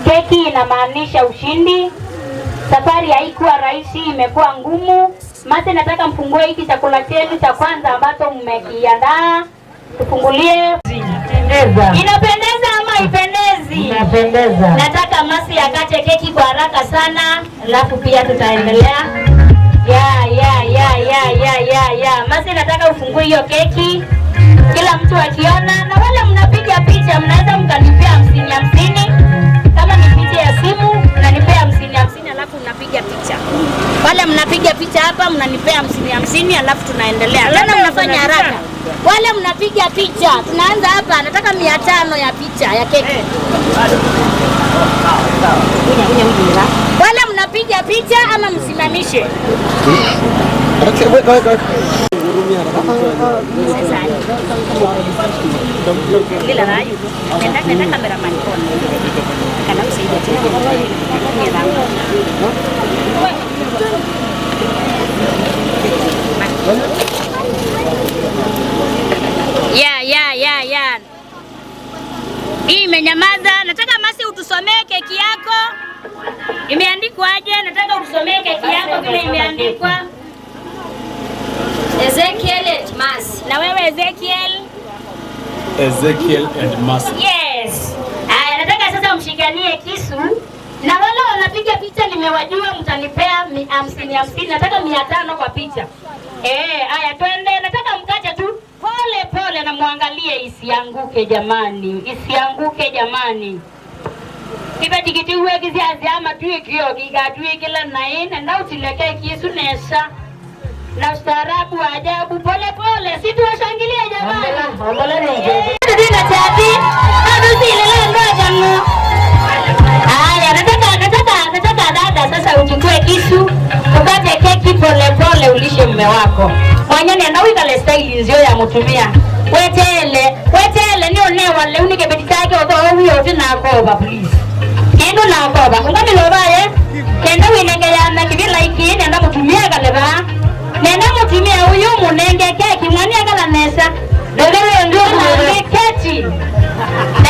Keki inamaanisha ushindi. Safari haikuwa rahisi, imekuwa ngumu. Masi, nataka mfungue hiki chakula chenu cha kwanza ambacho mmekiandaa. Tufungulie. Inapendeza ama ipendezi? Inapendeza. Nataka Masi akate keki kwa haraka sana, alafu pia tutaendelea. Masi, nataka ufungue hiyo keki. Kila mtu akiona, na wale mnapiga picha mnaweza mkanipea 50 kama ni picha ya simu mnanipea 50 alafu mnapiga picha. Wale mnapiga picha hapa mnanipea 50 alafu tunaendelea. Tena mnafanya haraka. Wale mnapiga picha tunaanza hapa, nataka 500 ya picha ya keki. Wale mnapiga picha ama msimamishe. Lila rayu. Nenda kameraman pon. Kana usaidia tena. Ya. Hii imenyamaza. Nataka Masi utusomee keki yako. Imeandikwaje? Nataka utusomee keki yako vile imeandikwa. Ezekiel and Masi. Na wewe Ezekiel? Ezekiel and Masi. Yes. Nataka sasa mshikanie kisu. Na wale wanapiga picha nimewajua mtanipea 50. Nataka 500 kwa picha. Haya twende. Nataka mkache tu pole na muangalie isianguke jamani. Isianguke jamani. Kiba tikiti uwe kiziazi ama tuwe kio gigatue kila naine na utileke kisu nesa. Na ustaarabu wa ajabu pole. Si tuwashangilie jamani. Tuna chati. Harusi ile ndio jangu. Haya, nataka dada sasa uchukue kisu, ukate keki pole ulishe mume wako. Mwanyani anawika le style nzio ya mutumia. Wetele ni onewa le unike betitake oto huyo tena akoba please. Kendo na akoba. Ngami lobaye. Kendo winenge ya na kibila iki nenda mutumia kaleba. Nenda mutumia huyu munenge keki mwani akala nesa. Ndio ndio keki.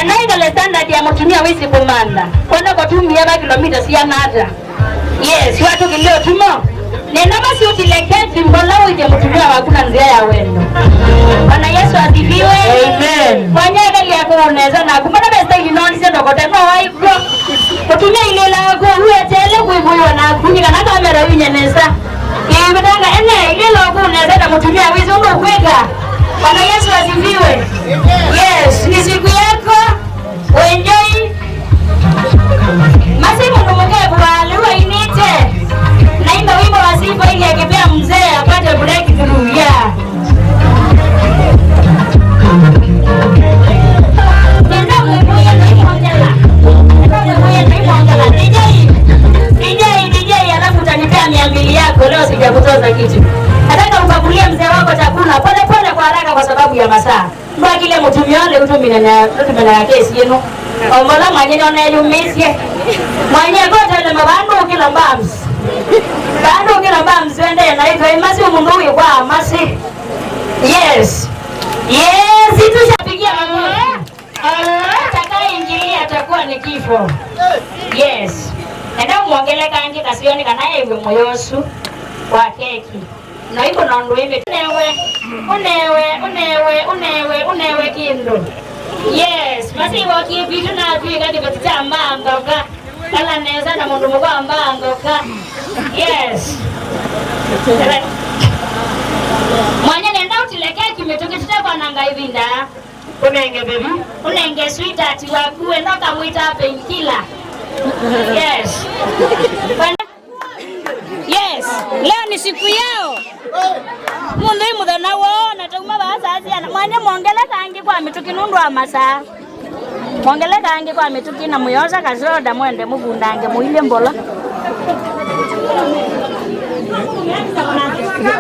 Na ile standard ya mutumia wisi kumanda. Kona kwa tumia ba kilomita siya nada. Yes, watu kilio tumo. Nenda basi utileketi mbona uje mutumia hakuna njia ya wendo. Bwana Yesu asifiwe. Amen. Wanyega ya kuoneza na kumana besta inoni sendo kote no haiko. Kutumia ile la kwa uetele kuibuyo na kunyika na kamera winyenesa. Ibadanga ile la kuoneza na mutumia wizi ungo kweka. Bwana Yesu asifiwe. Yes, ni siku yako. Enjoy. Masi mungu kwa lua inite. Naimba wimbo wa sifa ili akipea mzee apate break through ya. Nenda mwebuye na imongela. DJ alafu utanipea 200 yako leo sijakutoza kitu. Nataka upakulie mzee wako chakula pole kwa haraka kwa sababu ya masaa. Kwa kile mutumione utumina na kesi yenu. Omola mwenye na yumisye. Mwenye gote na mabandu kila mbams. Bandu kila mbams wende na hivyo Masi umundu huyu kwa Masi. Yes, tushapigia mamoja. Atakaye injilia atakuwa ni kifo. Yes. Nenda muongele kangi kasioni kanaye hivyo moyosu kwa keki. Na hiko na ndo hivi unewe kindo. Yes. Masi waki vitu na tuika dipetita mbangoka. Kala neza na mundu mkwa mbangoka. Yes. Mwanya nenda utileke kimetokitita kwa nanga hivinda. Unenge baby. Unenge sweetheart wakuwe noka mwita painkiller. Yes. Yes. Leo ni siku yao. Mundu mudana wo natuma basazi ana mwanya mwongele kangi kwa mitukinundu amasa. Mwongele kangi kwa mitukina muyoza kazoda mwende mugundange muile mbola.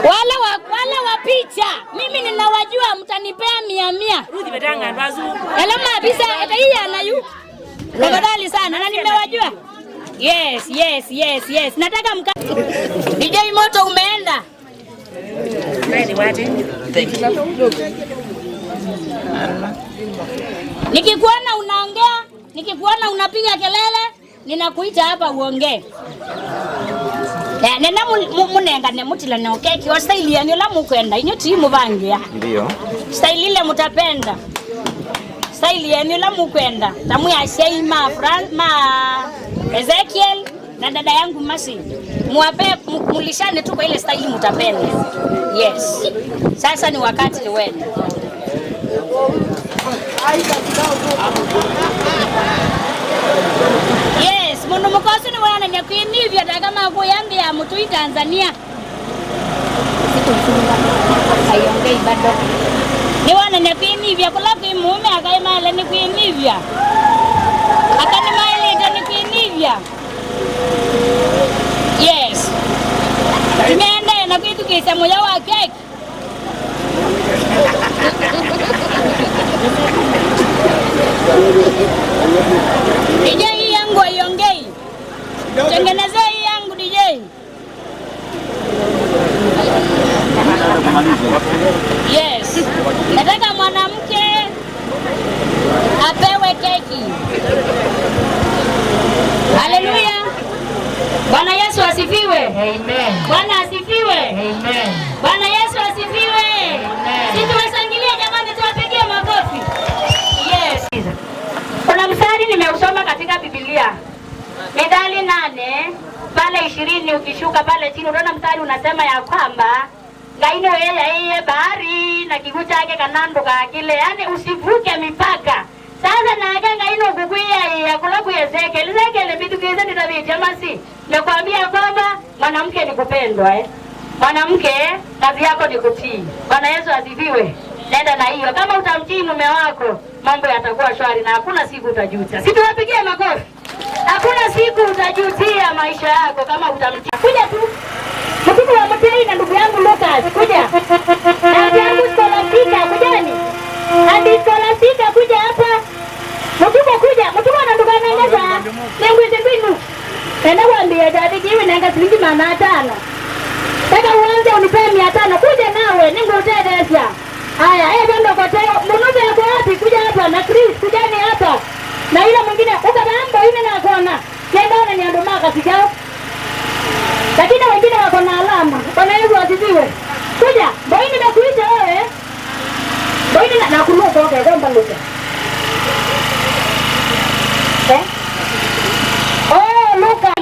Wale wa picha mimi ninawajua, mtanipea 100. Rudi betanga bazu. Elama bisa eta hii anayu. Tafadhali sana na nimewajua. Yes. Nataka DJ moto umeenda. Nikikuona unaongea, nikikuona unapiga kelele, ninakuita hapa uongee. Nena munenga ne mutila ne okay kiwa style yangu la mukwenda inyo timu bangia. Ndio. Style ile mutapenda. Style yangu la mukwenda. Tamu ya Sheima Ezekiel na dada yangu Masi. Muwape mulishane tu kwa ile style mutapenda. Yes. Sasa ni wakati ni wenu. Yes, mundu mukosi ni wana nyakwini vya kama kuyambi ya mutui Tanzania. Ayongei bado. Ni wana nyakwini vya kula mume akaima ile ni kwini vya. Akani maile ni kwini vya. Yes. Tumeenda na kitu kisa moja wa cake. DJ yangu aiongei. Tengeneze yangu DJ. Yes. Nataka mwanamke apewe keki. Haleluya. Bwana Yesu asifiwe. Amen. Bwana asifiwe. Amen. Bwana Yesu asifiwe. Amen. Sisi tuwasangilie jamani, tuwapigie makofi. Yes. Kuna mstari nimeusoma katika Biblia. Mithali 8 pale 20 ukishuka pale chini unaona mstari unasema ya kwamba ngaino yeye bahari na kiguu chake kananduka kile, yani usivuke mipaka. Sasa na ngaino kukuia ya kula Ezekiel vitu kiza ni David jamasi. Nakwambia kwamba mwanamke ni kupendwa Mwanamke kazi yako ni kutii. Bwana Yesu asifiwe. Nenda na hiyo. Kama utamtii mume wako, mambo yatakuwa shwari na hakuna siku utajuta. Si tuwapigie makofi. Hakuna siku utajutia maisha yako kama utamtii. Kuja tu. Mtuku wa Mtei na ndugu yangu Lucas, kuja. Na ndugu yangu Scholastica, kujani. Hadi Scholastica kuja hapa. Mtuku kuja. Mtuku anatokana ngeza. Nengwete kwenu. Tena waambie jadi kiwi nanga shilingi 500. Taka uanze unipe 500 kuja nawe ningotedesha. Haya, ndio kote munume yako wapi kuja hapa na Chris kujani hapa. Na ile mwingine ukabambo yule na kona. Nenda na niandoma katika. Lakini wengine wako na alama. Bwana Yesu asifiwe. Kuja, boini nimekuita wewe. Boini na kunuka okay, gomba luka. Oh, Luka.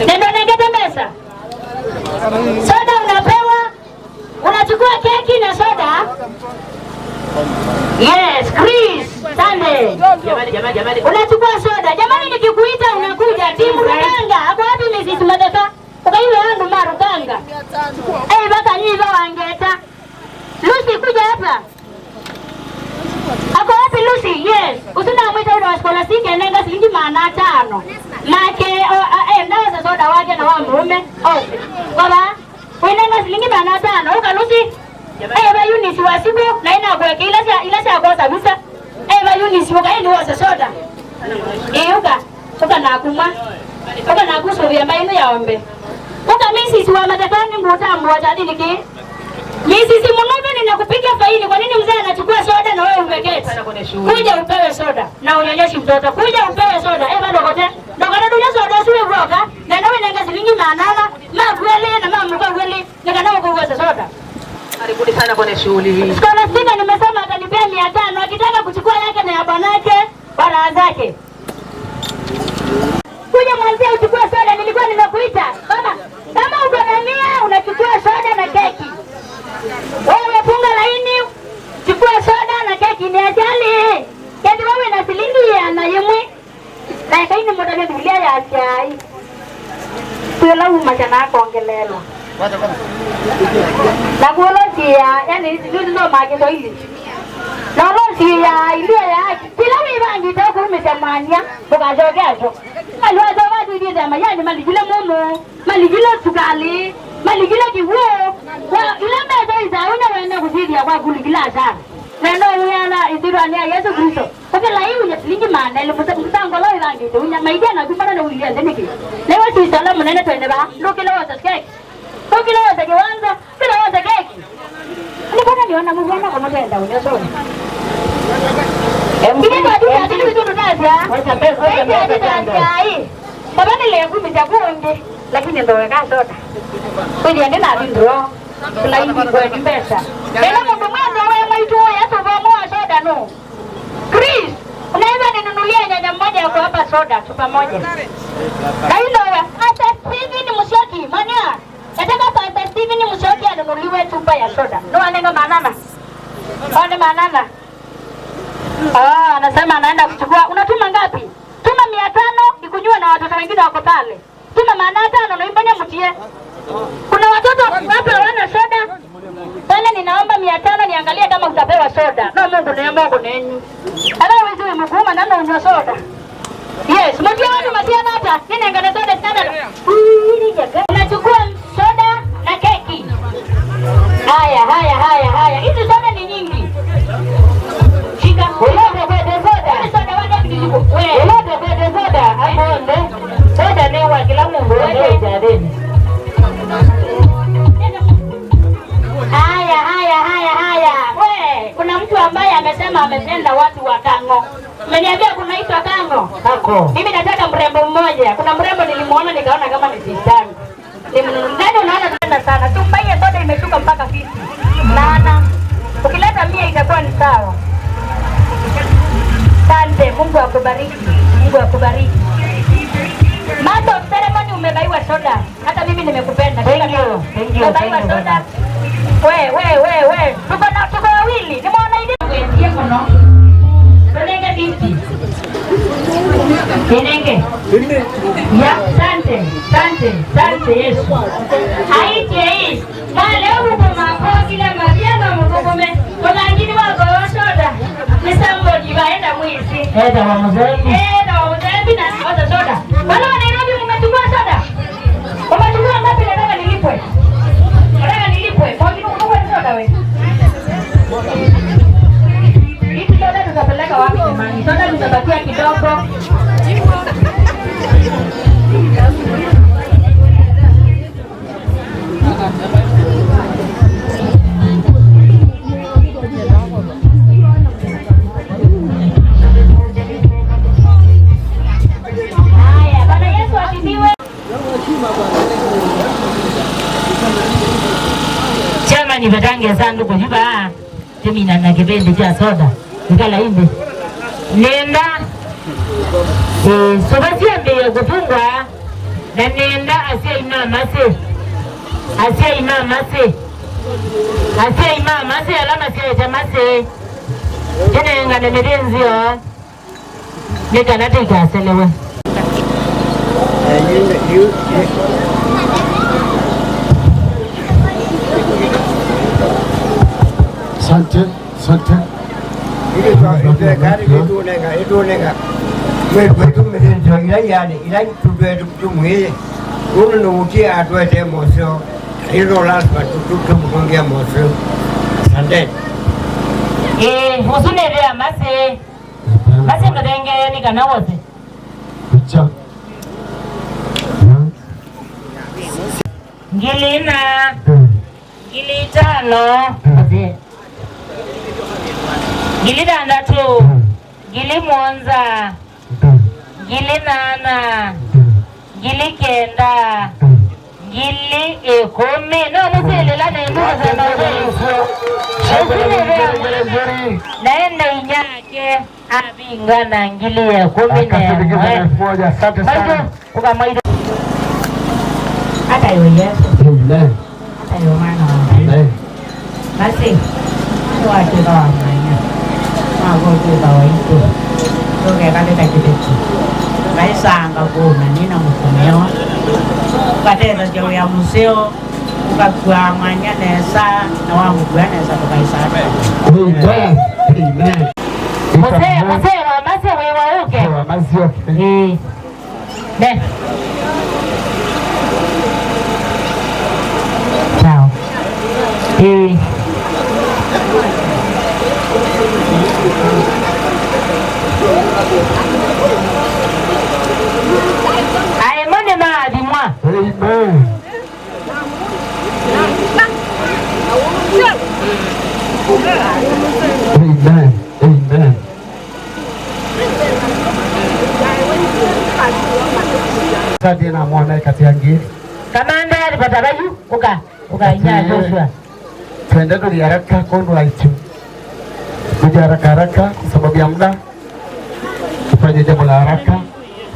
Nenda ngeta mesa. Soda unapewa, unachukua keki na soda. Yes, Chris, Sunday. Jamani. Unachukua soda. Jamani nikikuita unakuja. Timu Rukanga. Hapo wapi Mrs. Madaka? Ukaiwe wangu Marukanga. Baka nyiva wangeta. Lucy kuja hapa. Hapo wapi Lucy? Yes. Usina mwita ule wa Scholastica nenga shilingi 500. Make ndawa za soda wake na wa mume. Okay. Baba, wenenga shilingi 500. Uka Lucy. Ba Eunice wasibu na ina kuweka ila cha kosa kabisa. Ba Eunice wakaeni wose soda. Uka na kumwa. Uka na kuso vya maino yaombe. Uka Mrs. wa matatani mbutambo watadi niki. Mrs. Munobe ninakupiga faini. Kwa nini mzee anachukua soda na wewe umeketi? Kuja upewe soda na unyonyeshi mtoto. Kuja upewe soda. Bado kote. Ndoka dunia soda suwe broka. Na nawe nenga shilingi 800. Kweli na mama mko kweli. Nika nawe kuweza soda. Karibuni sana kwenye shughuli hii. Scholastica nimesema atanipea 500 akitaka kuchukua yake na ya bwanake bwana zake. Kuja mwanzia uchukue soda, nilikuwa nimekuita. Baba, kama uko na mia unachukua soda na keki. Wewe funga laini, chukua soda na keki ni ajali. Kedi wewe na shilingi ya na yemwe. Na kaini mmoja Biblia ya chai. Tuela umachana kuongelelwa. Na kuolosia, yani ndio maagizo hili. Na olosia ile ya kila wibangi toko umetamania ukajogeajo. Alwaza watu ile ya mayani malijile momo, malijile tukali, malijile kiweo. Ile meza hizo unaweza kuzidia kwa kuligila sana. Neno yana idirania Yesu Kristo. Kwa laiu ya shilingi maana ile mtango lao ibangi tu nya maidia na kumbana na ulia ndemiki. Leo si salamu nene twende ba. Lokile wata keki. Lokile wata kiwanza, kile wata keki. Nilikuwa niona mwana kama tenda unyoso. Kile ndio ndio vitu tunaza. Wacha pesa hii. Baba nile kumijakungi lakini ndio weka soda. Kwani ndio na ndio. Laini kwa pesa. Leo mtu mmoja wewe maitu ya soda soda no. Chris, unaweza ninunulia nyanya mmoja yako hapa soda chupa moja. Kailo hata Steven Musyoki, mania. Nataka hata Steven Musyoki anunuliwe chupa ya soda. No anenga manana. One manana. Anasema anaenda kuchukua. Unatuma ngapi? Tuma 500 ikunywe na watoto wengine wako pale. Tuma 500 na ifanye mtie. Kuna watoto hapa wana soda. Pale ninaomba 500 niangalie kama utapewa soda. No Mungu nenyu. Ala wewe mkuma na unywa soda. Yes, mtia watu matia hata. Nini ngana soda sana. Unachukua soda na keki. Haya. Hizi soda ni nyingi. Shika. Wewe kwenda soda. Soda waje kidogo. Wewe kwenda soda. Hapo ndo. Soda ni wa kila Mungu wewe jadeni. Haya. We, kuna mtu ambaye amesema amependa watu wa Kango. Umeniambia kunaitwa Kango? Kako. Mimi nataka mrembo mmoja. Kuna mrembo nilimuona nikaona kama ni sistani. Ndani unaona tena sana. Tumbaie soda imeshuka mpaka 50. Maana ukileta 100 itakuwa ni sawa. Asante, Mungu akubariki. Mato ceremony umebaiwa soda. Hata mimi nimekupenda. Thank you. Umebaiwa soda. We. Tuko wawili. Nimeona ile kuetie kono. Tunenge 50. Tunenge. Ya, asante Yesu. Haiti. Leo uko mako kila maria na mkome. Kuna ngine wako soda. Ni somebody waenda mwisi. Eda wa mzembe na hata soda. Wala Nairobi mmechukua soda. Umechukua ngapi nataka nilipwe? Kwa nini unakuwa soda wewe? Hii soda tutapeleka wapi jamani? Soda tutabakia kidogo. Haya, Bwana Yesu asifiwe. Chama ni vatangia sandu kujiba temina na kipindi cha soda nikala hivi nenda sobasia mbele kufungwa na nenda asia imama se alama se jamase tena ngane medenzio nikanata ikaselewe Sante. Ile gari idunenga. Wewe tumejenga ila tumwe. Uno utia atwete moso. Hilo lazima tutumongea moso. Sante. Usune rea mase mtenge ni kana wote. Picha. Ngilina. Ngili 5. Ngili 6. Ngili 7. Ngili 8. Ngili 9. Ngili 10. No musele la ndio sana wewe. Naenda inyama Abingana ngili ya 10. Asante sana. Ukamaida. Hata hiyo Yesu. Amen. Hata hiyo maana. Amen. Basi watu kwa manya. Magogo kwa wito. Toke katika kideti. Kaisanga kuna nina mkomeo. Katenda jo ya museo. Ukakua manya nesa na wangu kwa nesa tukaisanga. Amen. Amen. Mose wa mase wewe uke. Wa mazio. Ne. Ciao. Ai mone ma di moi. Amen. Amen. Amen. Sadi na mwana kati yangi. Kamanda alipata baju uka nya Joshua. Twende ndo haraka kondo aitu. Kuja haraka kwa sababu ya muda. Tufanye jambo la haraka kwa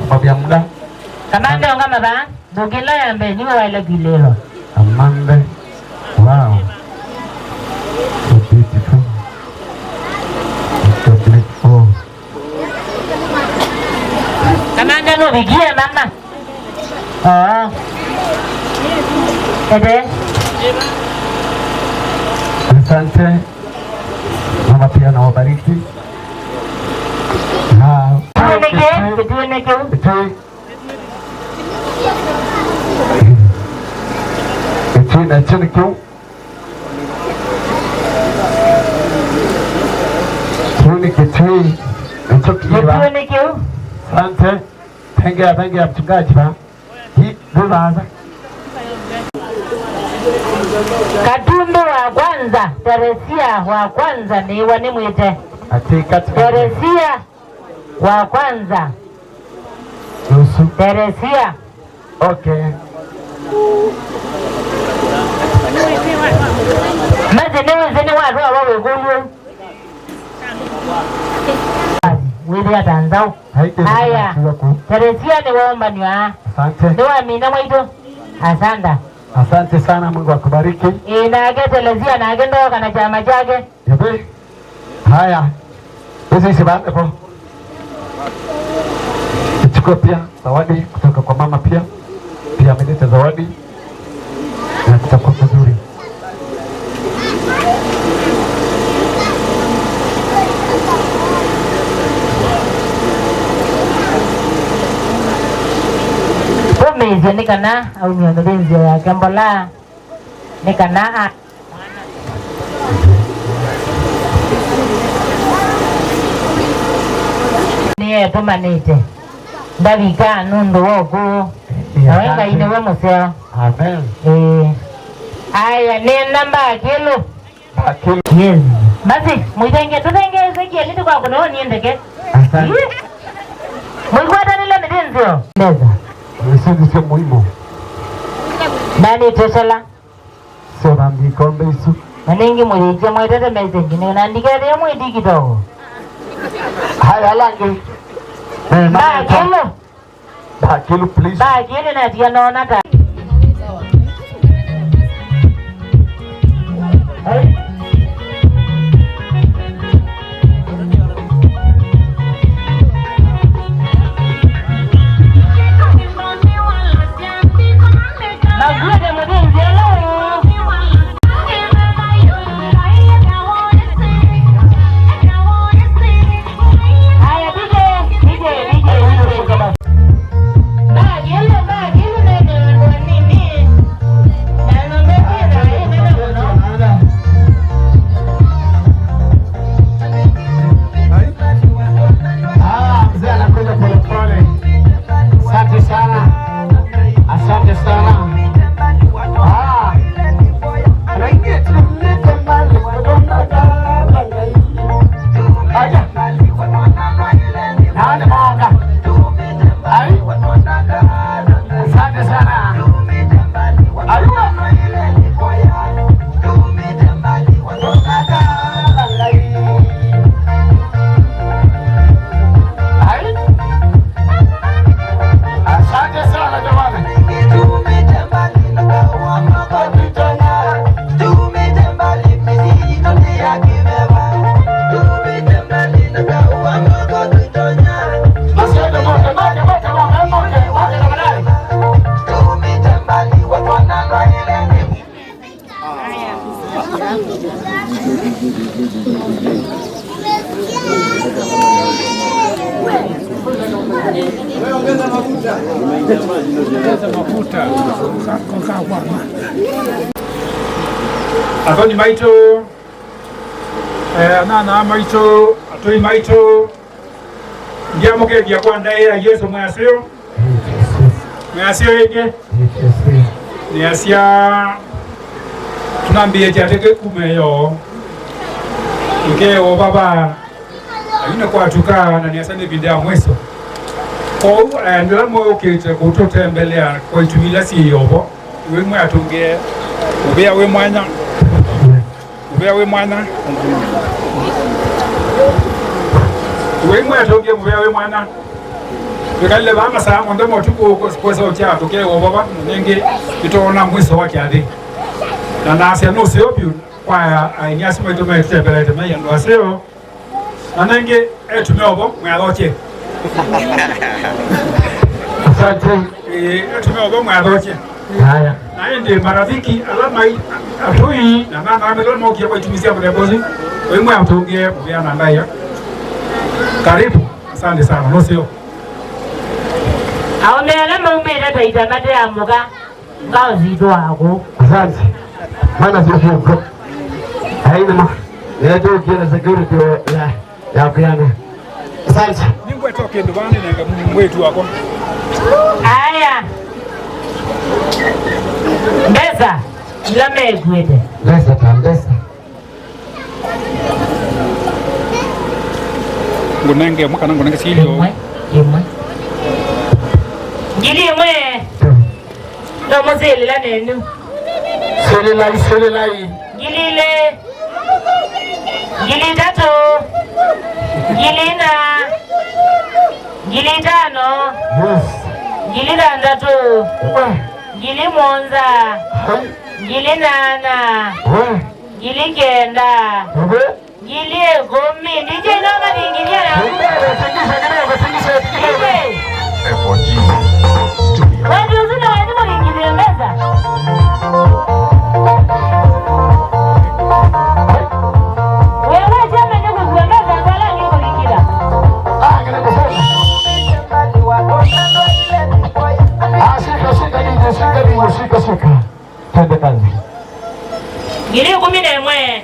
sababu ya muda. Kamanda ongama ba bugila yambe ni wale gilero. Amanda. Wow. So beautiful. So beautiful. Kamanda no bigie mama. Oh. Ede. Asante. Mama pia na wabariki. Na tueneke. Na chini kiu. Chini kitui. Tueneke. Asante. Tengea mchungaji ba. Hii ndio Katumbo wa kwanza, Teresia wa kwanza ni wanimwite. Teresia wa kwanza. Nusu. Teresia. Okay. Mazene watu wawe gulu. Wili ya tanzao. Haya. Teresia ni waomba niwa. Asante. Ni wa mina mwito. Asanda. Asante sana, Mungu akubariki. Inage Teresia na agendo kana chama chake. Yabe. Haya. Hizi sibande kwa. Chukua pia zawadi kutoka kwa mama pia. Pia ameleta zawadi. Na kitakuwa kizuri. Mezi nikana au niondolenzi ya Kambola nikana niye tumanite ndabika nundu woku awenga ine we museo. Amen. Aya ni namba kilo. Yes. Basi mwitenge tutenge Ezekiel ndi kwa kuno niendeke. Asante. Mwikwata nile midinzio. Leza. Nisindi sio muhimu. Nani tesala? Sio rambi kombe isu. Maningi mwite mwitete message ni unandika ya mwiti kidogo. Haya langi. Ba kilo. Ba kilo please. Ba kilo na tia naona ta. Atoni maito nana maito atoi maito ndiamo ke dia kwa ndaira Yesu mwasio yeke ni asia tunambie jateke kumeyo nke o baba ina kwa tuka na ni asane bindia mweso ko ndela mo okete ko totembelea ko itumila si yobo we mwe atunge ubea we mwana we mwana ubea we mwana Tukale bama saa ndo motuko kwesa ucha tuke baba nenge bitona mwiso wake ade na nasi no se opiu kwa anyasi mwe tume tebelete me ndo aseo anenge etume obo mwaloche asante etume obo mwaloche haya na ende marafiki alama atoi na mama amelo mo kia kwa tumisia kwa bozi wewe mwe atunge bia na ndaya karibu asante sana no sio aomera maumera taita mate ya muga ngao zito wako asante mana sio sio haina ma ndio kile security ya kuyana asante ningwe toke ndo bana nenga mwetu wako haya mbeza lame gwede mbeza tambeza ngunenge mwaka ngunenge silio Gili mwe ndo mozeli la nenu Solilai Gilile Gili tatu Gili na Gili tano Gili tandatu Gili monza Gili nana Gili kenda Gili gomi DJ noma dingilia na Wadi uzuna wadi mwingilia meza Wewe jame nyugu kwa meza wala nyugu lingila Shika twende kazi Gili 11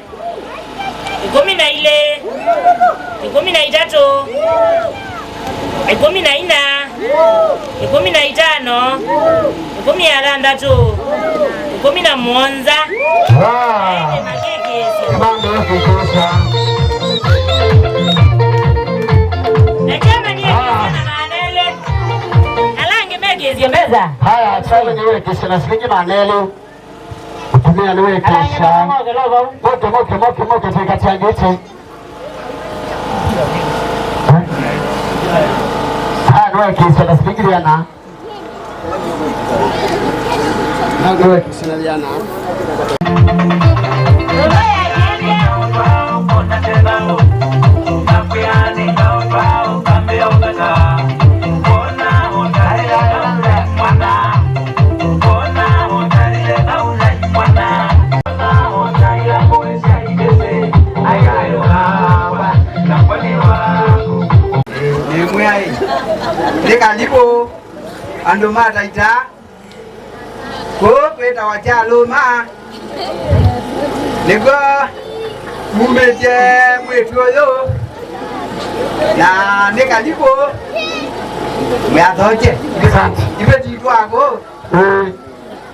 11 13 14 15 16 17 meza. Haya, sasa niwe kisha na shilingi manelo. Utumia niwe kisha. Moto tika changiche. Haya, niwe kisha na shilingi yana. Na niwe kisha na yana. Nika lipo ando mata ita ko peta wachalo ma nego mumeje mwetu yo na nika lipo mwadoje ibeti twako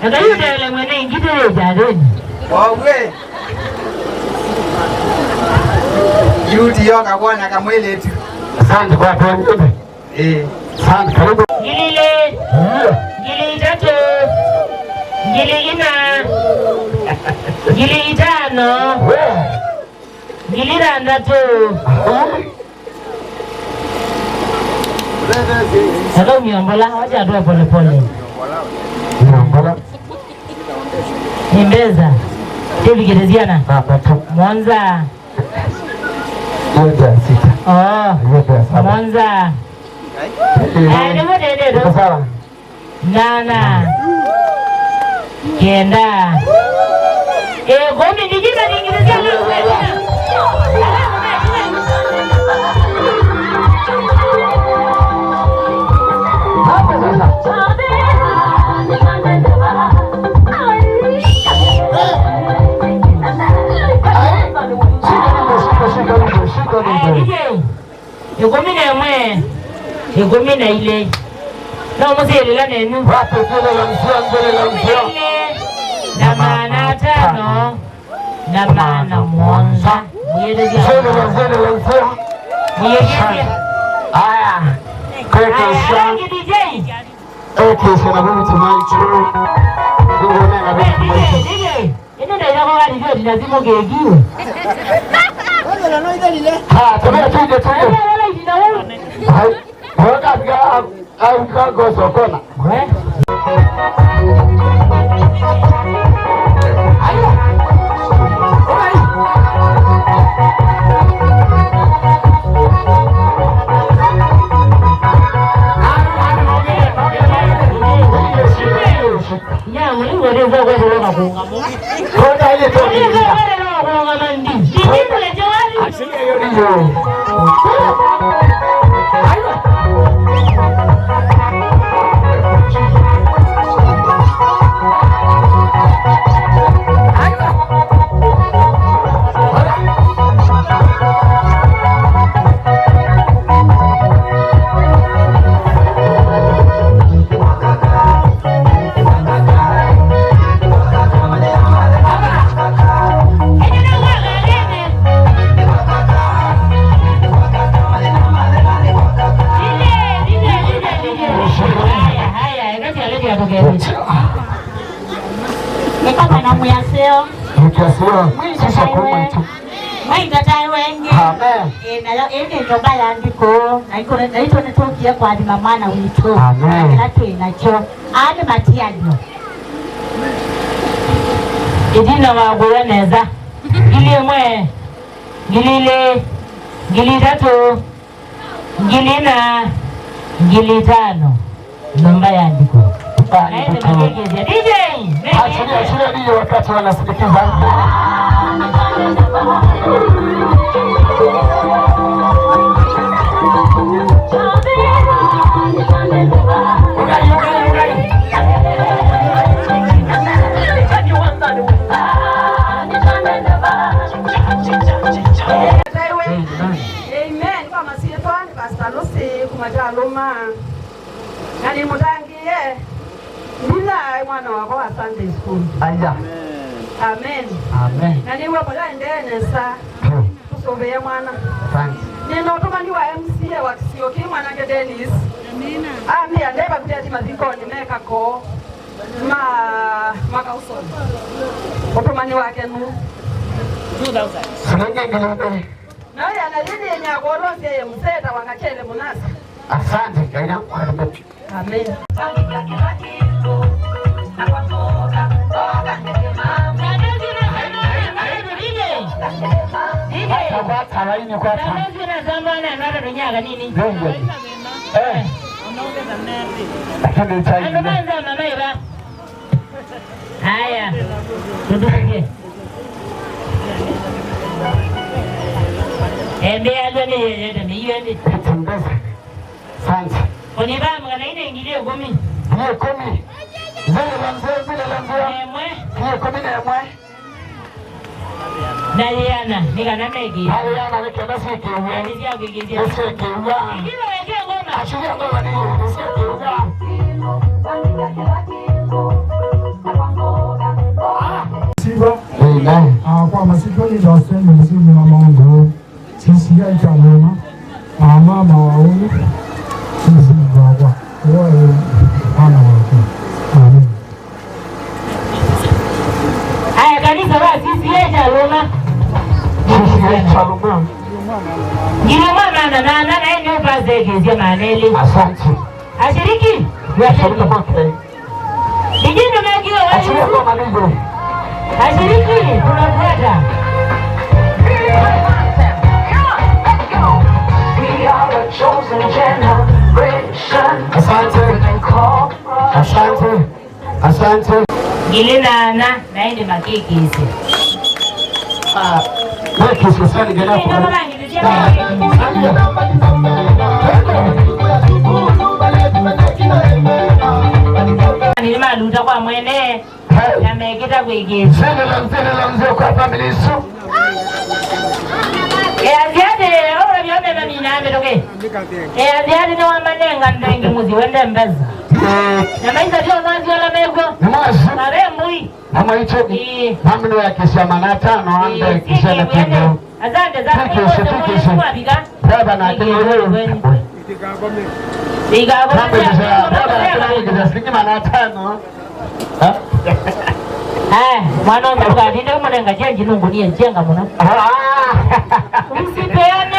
ndio ile mwene ngide jareni owe yudi yoka bwana kamwele tu asante kwa tuone asante karibu Gilile Gili tatu Gili ina Gili tano Gili tandatu Hello miombola wacha atoe pole pole miombola Nimbeza Tivi Gereziana Mwanza Yote sita Mwanza Nimo dede sawa Nana Kenda Gomi dijina Ikumi na mwe. Ikumi na ile. Na mzee la nenu. Wapi kile la mzee. Na maana tano. Na maana mwanza. Mwelezi. Mwelezi. Aya. Kaka DJ. Okay, so na mimi tumai tu. Ndio nena basi. DJ. Ina ndio kwa ndio lazima gegiwe. Ha, tumia tuje. Hai. Waka au gozo kona. Ya, wewe ndio kwa kuonga kuonga. Kona ile tu. Kuonga mandi. Ndio ile jawali. Asiye hiyo ndio. Kwa mama na wito. Amen. Nacho inacho. Ane matiadio. Idina wagura neza. Gili mwe. Gilile. Gili tatu. Gili na. Gili tano. Nomba ya andiko. DJ. Achilia DJ wakati wanasindikiza. Amen. Kwa masiyetwani Pastor Lucy kumajaluma. Nani mudangiye. Nina mwana wako wa Sunday school. Aya. Amen. Amen. Nani wewe pala ndene sa. Kusovea mwana. Thanks. Nino kama ni wa MCA wa Kisioki mwana ke Dennis. Amina. Ami andeba kutati maziko nimeka ko. Makausoni. Otomani wake nu. 2000. Sinenge ngilebe. Na ya na lini nyakolonze mseta wakachele munasa. Asante kaina kwa mbeti. Amen. Haya. Tuduke. Alwa ni yeye ni yeye. Asante. Oni ba mwana ine ingilio 10. Ni 10. Zile lanzo. Ni 10. Daliana, nikana megi. Daliana nikana siki. Nisia kigizia. Siki. Ngilo weke ngoma. Ashiria ngoma ni siki. Kwa masikoni za wasemi msimu wa Mungu sisi ya italema mama wauni sisi baba wewe ana wako. Amen. Haya kanisa wa sisi ya italema. Sisi ya italema. Ngilo mama na ene upazegezia maneli. Asante. Ashiriki? Ashiriki mke. Dijini megiwa wali. Ashiria ngoma nigo. Ashiriki tunafuata. Asante. Gilina na ende makiki hizi. Wewe sasa ni gani hapo? Nilima luta kwa mwene. Na megeta kwegeza. Sasa la mzee kwa familia su. Aziari ni wamanenga ndengi muzi wende mbeza. Na maisha dio mwazi wala mego. Maremui. Mama hicho mami ndo yakisha manatano ande kisha na tendo. Asante za kuishi mwabiga. Baba na tendo leo. Biga baba na tendo manatano. Mwana mbuga ndio mwananga jengi nungu ni jenga mwana. Usipeane.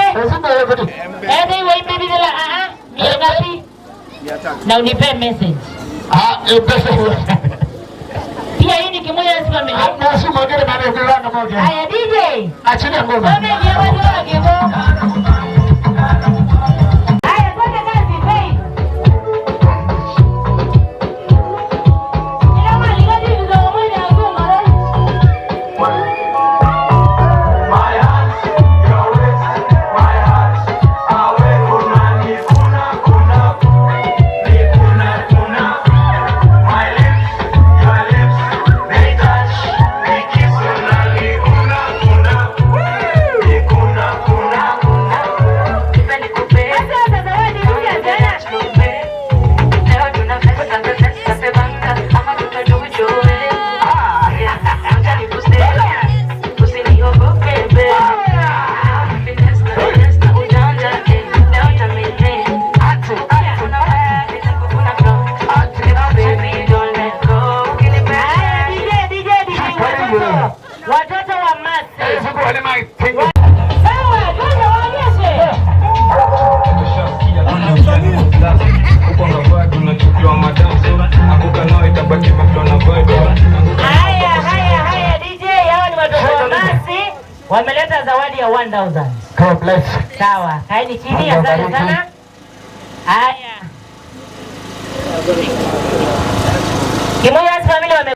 Anyway maybe la mia ngapi? Na unipe message. Pia hii ni kimoja simame. Na si mwingine baada ya kulala moja. Haya DJ. Achia ngoma. Kama ni watu wa kibo. Haya kwenda kazi pay. Ila mali gani ndio mwenye ngoma leo. Watoto wa masi. Sawa, twende waonyeshe. Haya DJ, hawa ni watoto wa masi. Wameleta zawadi ya 1000. God bless. Sawa, kaeni chini, asante sana. Haya. Kimoja familia wame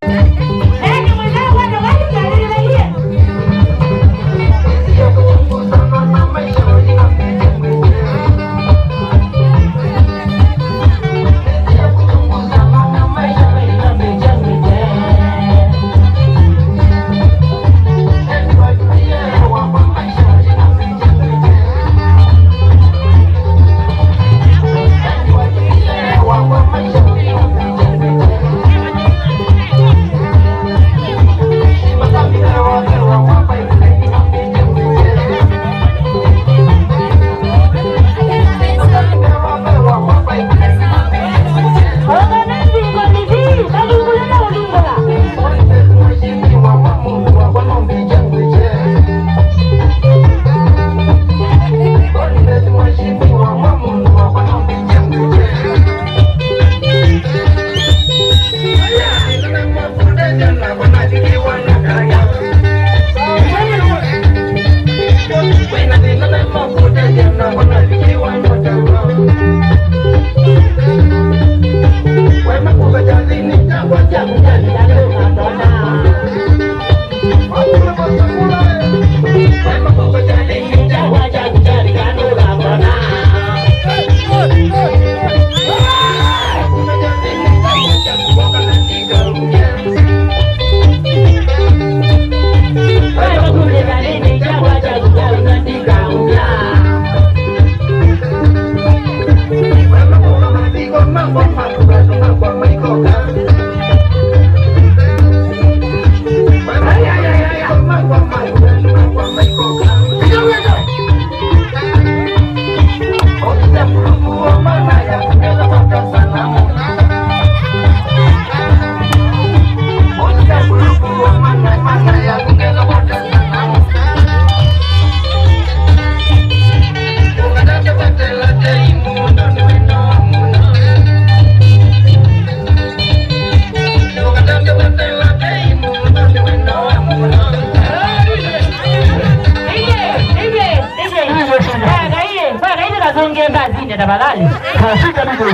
tafadhali. Kafika ndio.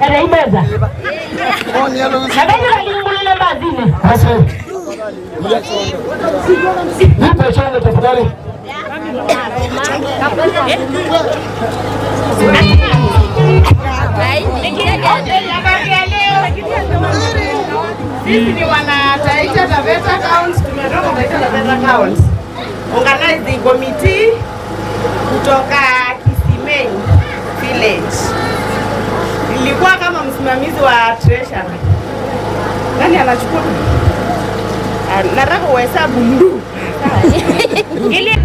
Era imeza. Nabenda kulimbulile mbazini. Basi. Nipe changa tafadhali. Sisi ni wana Taita Taveta County, tumetoka Taita Taveta County. Organizing committee kutoka Kisimeni. village. Nilikuwa kama msimamizi wa treasury. Nani anachukua? Nataka kuhesabu ndu. Ili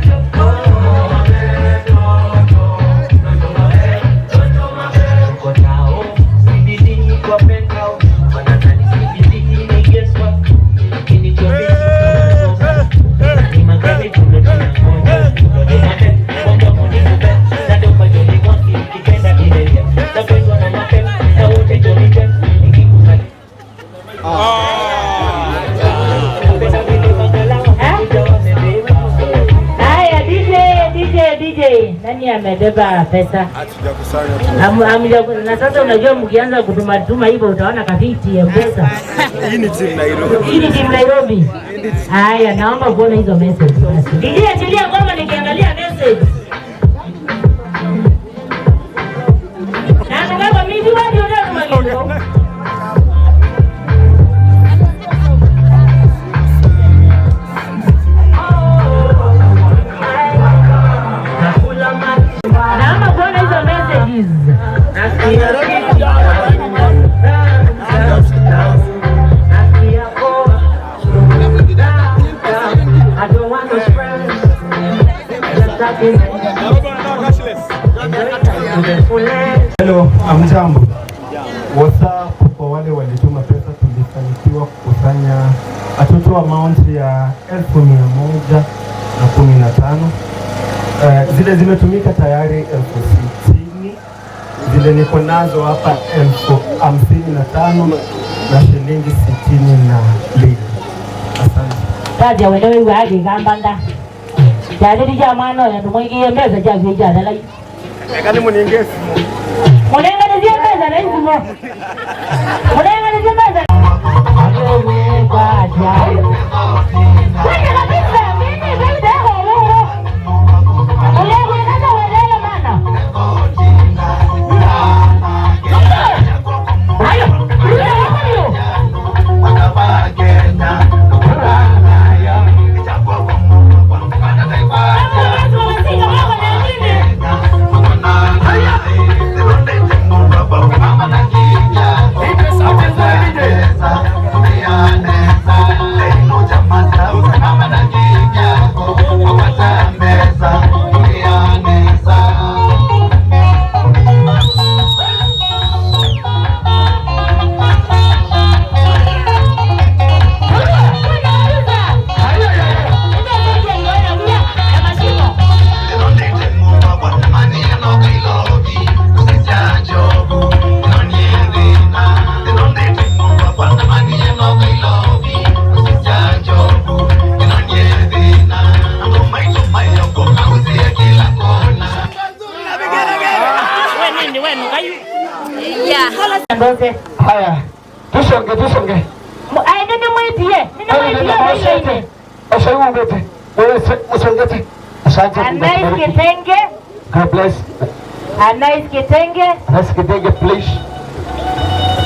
nani amebeba pesa? Na sasa unajua mkianza kutuma hivyo utaona kafiti ya pesa. Hii ni team Nairobi. Hii ni team Nairobi. Haya, naomba kuona hizo message. Ndio achilia ngoma nikiangalia message. Na baba mimi wapi unataka magendo? Naomba kuona hizo messages. Hello, amjambo. WhatsApp kwa wale walituma pesa, tulifanikiwa kukusanya atoto amount ya 1,115. Zile zimetumika tayari 60,000. Zile niko nazo hapa 55,000 na shilingi 62. Asante. Kazi ya wewe waje gambanga. Jadi dia mano ya tumwingie meza javi jana lai. Kani muningesi. Munenga ni dia meza na hizo. Munenga ni dia meza. Wewe kaja. Wewe kabisa mimi ndio wewe. Wewe ndio wewe mana. Hayo. Haya, tusonge. Ai ndio mwitie. Ndio Asha ngete. Wewe usongete. Asante. Anais Kitenge. God bless. Anais Kitenge. Anais Kitenge please.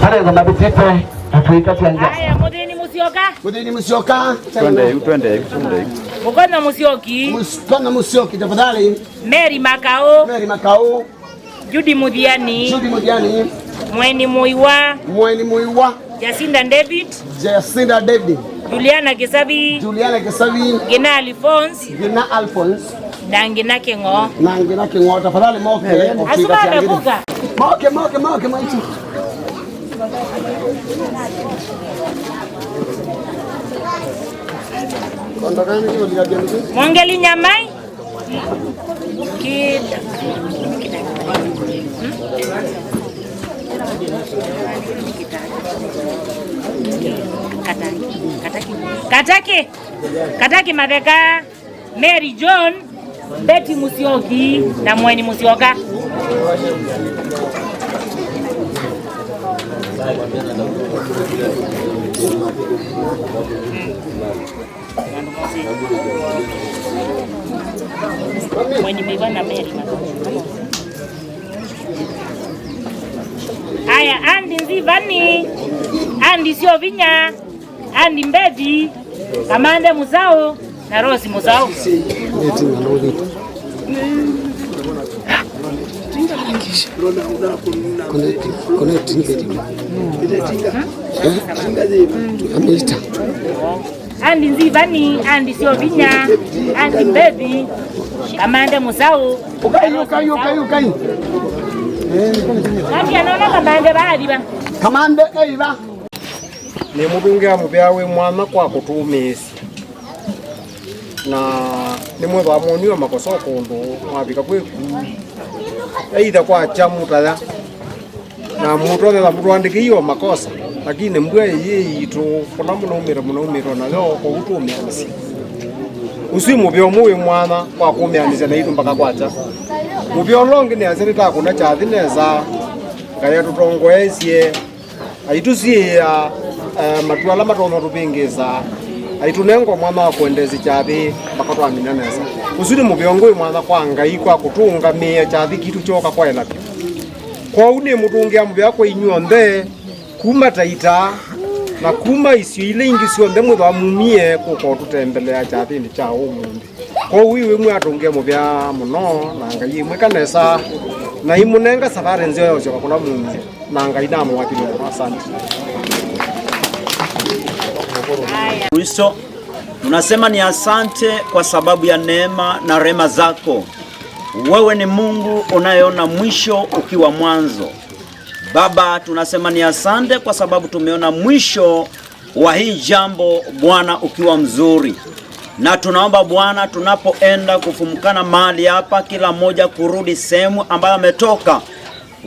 Para ndo mabitete atuikati anja. Haya, Mudini Musioka. Mudini Musioka. Twende. Mukona Musioki. Mukona Musioki tafadhali. Mary Makao. Judy Mudiani. Mweni Muiwa. Jacinda David. Juliana Kisabi. Gina Alphonse. Na Ngina Kengo. Tafadhali moke. Asuma amekuka. Moke mwanchi. Mwangeli Nyamai. Kataki Maveka, Mary John, Betty Musioki na Mweni Musioka. Mweni Miva na Mary. Haya, Andi Nzivani, Andi Siovinya, Andi Mbedi, Kamande Muzao na Rosi Muzao. Andi nzivani, andi sio vinya, andi baby, kamande musau. Ukai. Andi anaona kamande baadi ba. Kamande eiba. Ni mudungia mubyawe mwana kwa kutumisi. Na ni mwe bamuniwa makosoko ndo mwabika kweku. Aidha kwa chamutaya. Na mutole la mutwandikiwa makosa. Lakini mbwe yeye tu kuna munaumira na leo kwa utumianisi. Usi mubyo muwe mwana kwa kumianisa na itu mpaka kwacha. Mubyo longi ni azirita kuna chathi neza. Kaya tutongoesie. Aitusie matwala matono tupingeza. Aitunengo mwana wa kuendezi chathi mpaka twamina neza. Usiri mubyo ngwe mwana kwa ngai kwa kutunga mia chathi kitu choka kwa elapyo. Kwa une mutungia mubyo kwa inyuonde kuma taita na kuma isio ile ingi sio ndemwe ba mumie kuko tutembelea chathini cha umundi kwa wiwe mwe atunge mubya muno na ngai mwe kanesa na imunenga safari nzio yose kwa kuna mungu na ngai damu wakili asante. Kristo tunasema ni asante kwa sababu ya neema na rehema zako. Wewe ni Mungu unayeona mwisho ukiwa mwanzo. Baba, tunasema ni asante kwa sababu tumeona mwisho wa hii jambo Bwana ukiwa mzuri. Na tunaomba Bwana tunapoenda kufumukana mahali hapa kila mmoja kurudi sehemu ambayo ametoka.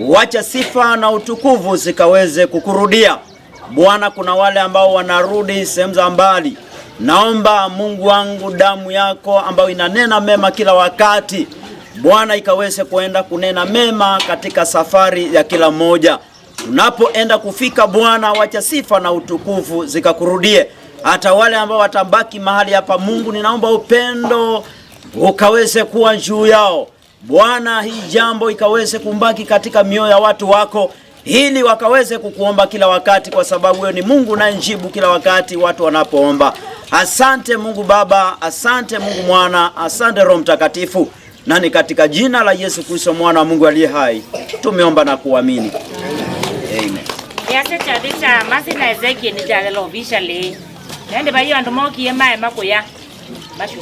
Wacha sifa na utukufu zikaweze kukurudia. Bwana, kuna wale ambao wanarudi sehemu za mbali. Naomba Mungu wangu damu yako ambayo inanena mema kila wakati. Bwana ikaweze kuenda kunena mema katika safari ya kila mmoja. Tunapoenda kufika Bwana, wacha sifa na utukufu zikakurudie. Hata wale ambao watabaki mahali hapa Mungu, ninaomba upendo ukaweze kuwa juu yao. Bwana, hii jambo ikaweze kumbaki katika mioyo ya watu wako, ili wakaweze kukuomba kila wakati, kwa sababu wewe ni Mungu unayejibu kila wakati watu wanapoomba. Asante Mungu Baba, asante Mungu Mwana, asante Roho Mtakatifu. Na ni katika jina la Yesu Kristo mwana wa Mungu aliye hai tumeomba na kuamini. Amen. Yase chabisa masi na Ezekiel ni jale lo vishale. Nende bayo andomoki yema makoya. Bashu.